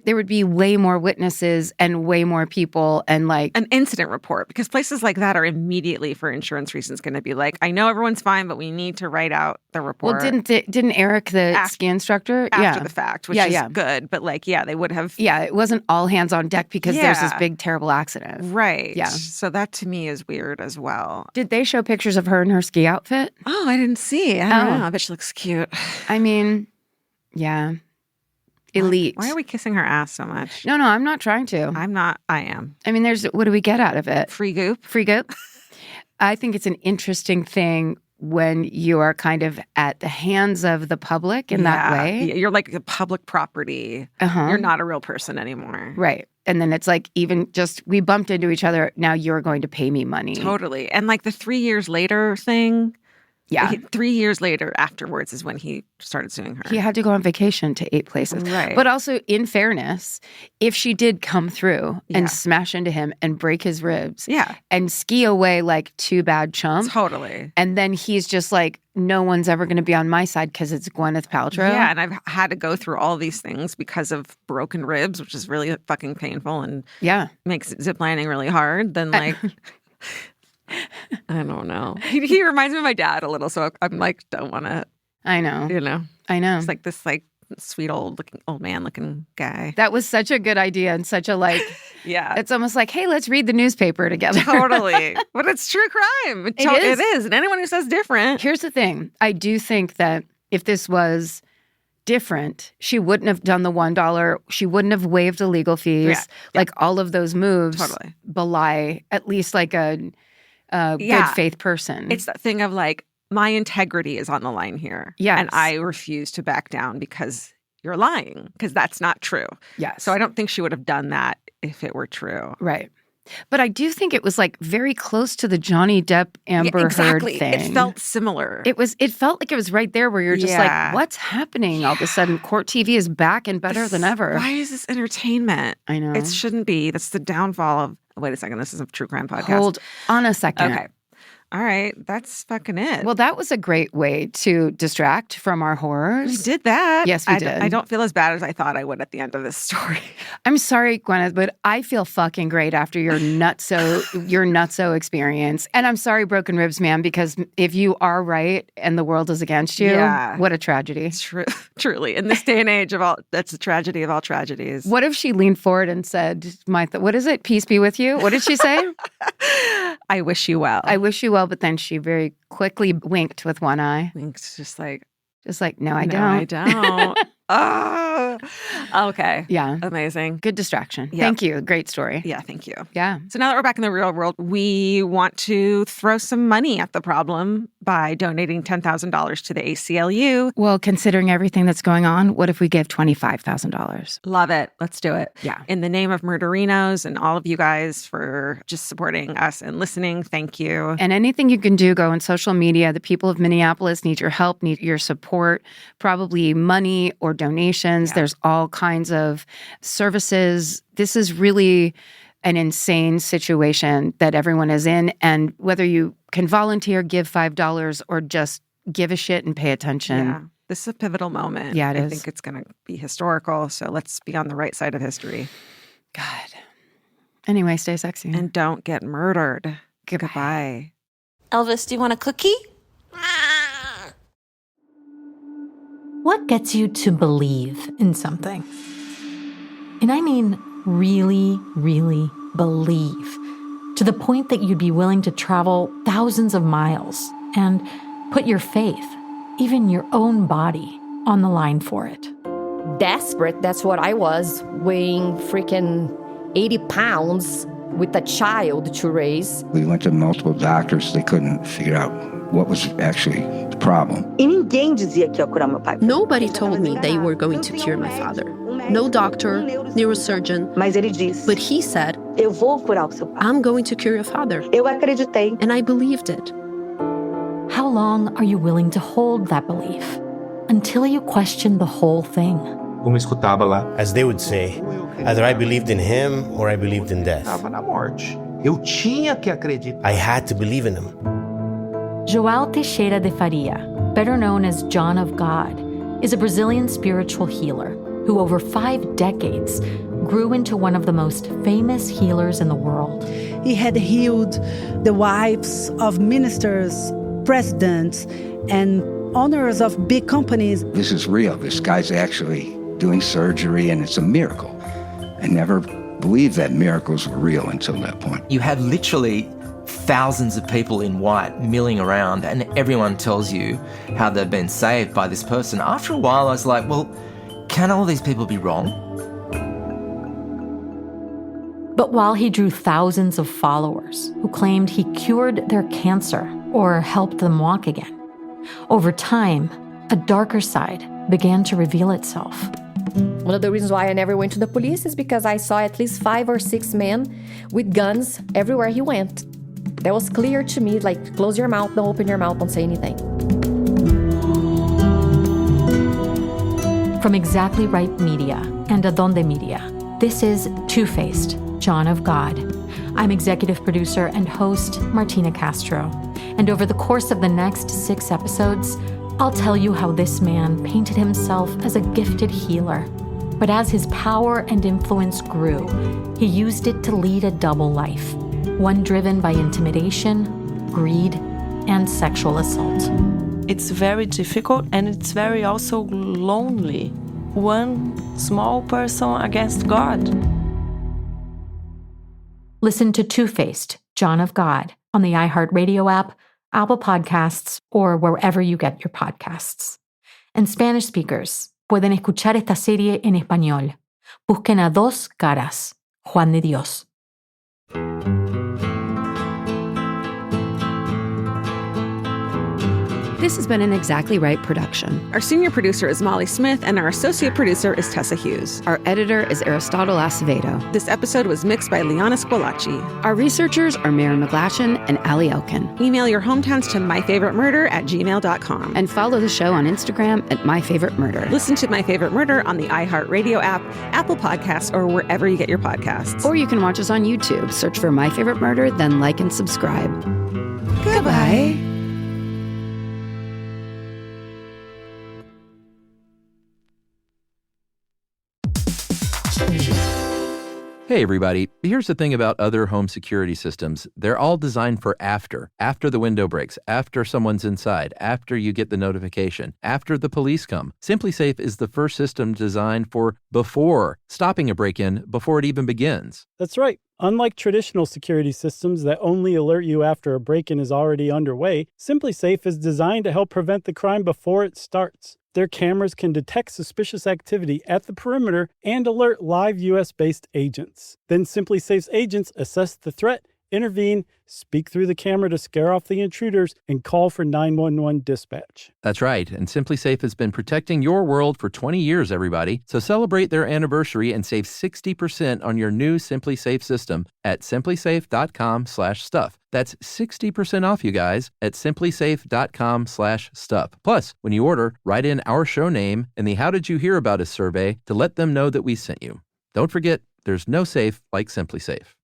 there would be way more witnesses and way more people and like an incident report, because places like that are immediately for insurance reasons going to be like, I know everyone's fine, but we need to write out the report. Well, didn't Eric, the ski instructor, after the fact, which is good, but like, they would have. Yeah, it wasn't all hands on deck because there's this big terrible accident. Right. Yeah. So that to me is weird as well. Did they show pictures of her in her ski outfit? Oh, I didn't see. I don't know. I bet she looks cute. I mean, yeah. Elite. Why are we kissing her ass so much? No, I'm not trying to. I'm not. I am. I mean, what do we get out of it? Free goop. Free goop. I think it's an interesting thing when you are kind of at the hands of the public in that way. You're like a public property. You're not a real person anymore. Right. And then it's like even just we bumped into each other. Now you're going to pay me money. Totally. And like the 3 years later thing. Yeah. 3 years later afterwards is when he started suing her. He had to go on vacation to 8 places. Right. But also, in fairness, if she did come through and smash into him and break his ribs and ski away like 2 bad chumps. Totally. And then he's just like, no one's ever going to be on my side because it's Gwyneth Paltrow. Yeah, and I've had to go through all these things because of broken ribs, which is really fucking painful and makes ziplining really hard. Then like... I don't know. He reminds me of my dad a little, so I'm like, don't want to. I know. You know. I know. It's like this like sweet old man looking guy. That was such a good idea and such a like. It's almost like, hey, let's read the newspaper together. Totally. But it's true crime. It is. And anyone who says different. Here's the thing. I do think that if this was different, she wouldn't have done the $1. She wouldn't have waived the legal fees. Like all of those moves belie at least like a good faith person. It's that thing of like, my integrity is on the line here. Yes. And I refuse to back down because you're lying, because that's not true. Yes. So I don't think she would have done that if it were true. Right. But I do think it was like very close to the Johnny Depp Amber Heard thing. It felt similar. It felt like it was right there where you're just like, what's happening? All of a sudden, court TV is back and better than ever. Why is this entertainment? I know. It shouldn't be. That's the downfall of... Wait a second. This is a true crime podcast. Hold on a second. Okay. All right. That's fucking it. Well, that was a great way to distract from our horrors. We did that. Yes, we did. I don't feel as bad as I thought I would at the end of this story. I'm sorry, Gwyneth, but I feel fucking great after your nutso experience. And I'm sorry, broken ribs, man, because if you are right and the world is against you, what a tragedy. Truly. In this day and age that's the tragedy of all tragedies. What if she leaned forward and said, what is it? Peace be with you? What did she say? I wish you well. I wish you well, but then she very quickly winked with one eye. Winked, just like, no, I don't. I don't. Oh, okay. Yeah. Amazing. Good distraction. Yep. Thank you. Great story. Yeah, thank you. Yeah. So now that we're back in the real world, we want to throw some money at the problem by donating $10,000 to the ACLU. Well, considering everything that's going on, what if we give $25,000? Love it. Let's do it. Yeah. In the name of Murderinos and all of you guys for just supporting us and listening, thank you. And anything you can do, go on social media. The people of Minneapolis need your help, need your support, probably money or donations. Yeah. There's all kinds of services. This is really an insane situation that everyone is in. And whether you can volunteer, give $5, or just give a shit and pay attention. Yeah. This is a pivotal moment. Yeah, it is. I think it's going to be historical. So let's be on the right side of history. God. Anyway, stay sexy. And don't get murdered. Goodbye. Elvis, do you want a cookie? What gets you to believe in something? And I mean really, really believe, to the point that you'd be willing to travel thousands of miles and put your faith, even your own body, on the line for it. Desperate, that's what I was, weighing freaking 80 pounds, with a child to raise. We went to multiple doctors. They couldn't figure out what was actually the problem. Nobody told me they were going to cure my father. No doctor, neurosurgeon. But he said, I'm going to cure your father. And I believed it. How long are you willing to hold that belief? Until you question the whole thing. As they would say, either I believed in him or I believed in death. I had to believe in him. João Teixeira de Faria, better known as John of God, is a Brazilian spiritual healer who over 5 decades grew into one of the most famous healers in the world. He had healed the wives of ministers, presidents, and owners of big companies. This is real. This guy's actually doing surgery, and it's a miracle. I never believed that miracles were real until that point. You have literally thousands of people in white milling around, and everyone tells you how they've been saved by this person. After a while, I was like, well, can all these people be wrong? But while he drew thousands of followers who claimed he cured their cancer or helped them walk again, over time, a darker side began to reveal itself. One of the reasons why I never went to the police is because I saw at least 5 or 6 men with guns everywhere he went. That was clear to me, like, close your mouth, don't open your mouth, don't say anything. From Exactly Right Media and Adonde Media, this is Two-Faced, John of God. I'm executive producer and host Martina Castro. And over the course of the next 6 episodes, I'll tell you how this man painted himself as a gifted healer. But as his power and influence grew, he used it to lead a double life, one driven by intimidation, greed, and sexual assault. It's very difficult, and it's very also lonely. One small person against God. Listen to Two-Faced, John of God, on the iHeartRadio app, Apple Podcasts, or wherever you get your podcasts. And Spanish speakers pueden escuchar esta serie en español. Busquen a Dos Caras, Juan de Dios. This has been an Exactly Right production. Our senior producer is Molly Smith, and our associate producer is Tessa Hughes. Our editor is Aristotle Acevedo. This episode was mixed by Liana Squilacci. Our researchers are Mary McGlashan and Ali Elkin. Email your hometowns to myfavoritemurder@gmail.com. And follow the show on Instagram at myfavoritemurder. Listen to My Favorite Murder on the iHeartRadio app, Apple Podcasts, or wherever you get your podcasts. Or you can watch us on YouTube. Search for My Favorite Murder, then like and subscribe. Goodbye. Hey everybody, here's the thing about other home security systems. They're all designed for after the window breaks, after someone's inside, after you get the notification, after the police come. SimpliSafe is the first system designed for before, stopping a break-in before it even begins. That's right. Unlike traditional security systems that only alert you after a break-in is already underway, SimpliSafe is designed to help prevent the crime before it starts. Their cameras can detect suspicious activity at the perimeter and alert live U.S.-based agents. Then SimpliSafe's agents assess the threat, intervene, speak through the camera to scare off the intruders, and call for 911 dispatch. That's right, and SimpliSafe has been protecting your world for 20 years, everybody. So celebrate their anniversary and save 60% on your new SimpliSafe system at simplisafe.com/stuff. That's 60% off, you guys, at simplisafe.com/stuff. Plus, when you order, write in our show name and the How Did You Hear About Us survey to let them know that we sent you. Don't forget, there's no safe like SimpliSafe.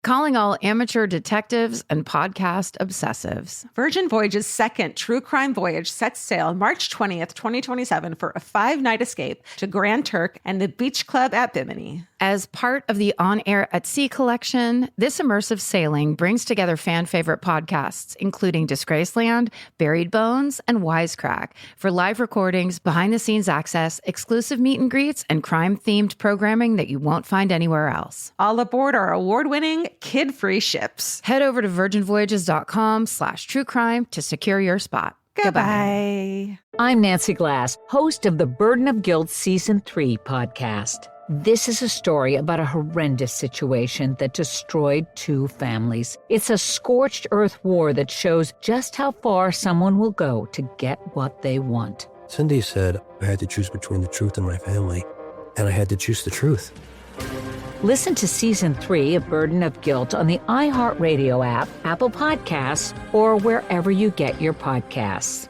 Calling all amateur detectives and podcast obsessives. Virgin Voyage's second true crime voyage sets sail March 20th, 2027 for a 5-night escape to Grand Turk and the Beach Club at Bimini. As part of the On Air at Sea collection, this immersive sailing brings together fan favorite podcasts, including Disgraceland, Buried Bones, and Wisecrack, for live recordings, behind-the-scenes access, exclusive meet and greets, and crime-themed programming that you won't find anywhere else. All aboard our award-winning, kid-free ships. Head over to virginvoyages.com/truecrime to secure your spot. Goodbye. I'm Nancy Glass, host of the Burden of Guilt Season 3 podcast. This is a story about a horrendous situation that destroyed 2 families. It's a scorched earth war that shows just how far someone will go to get what they want. Cindy said I had to choose between the truth and my family, and I had to choose the truth. Listen to Season 3 of Burden of Guilt on the iHeartRadio app, Apple Podcasts, or wherever you get your podcasts.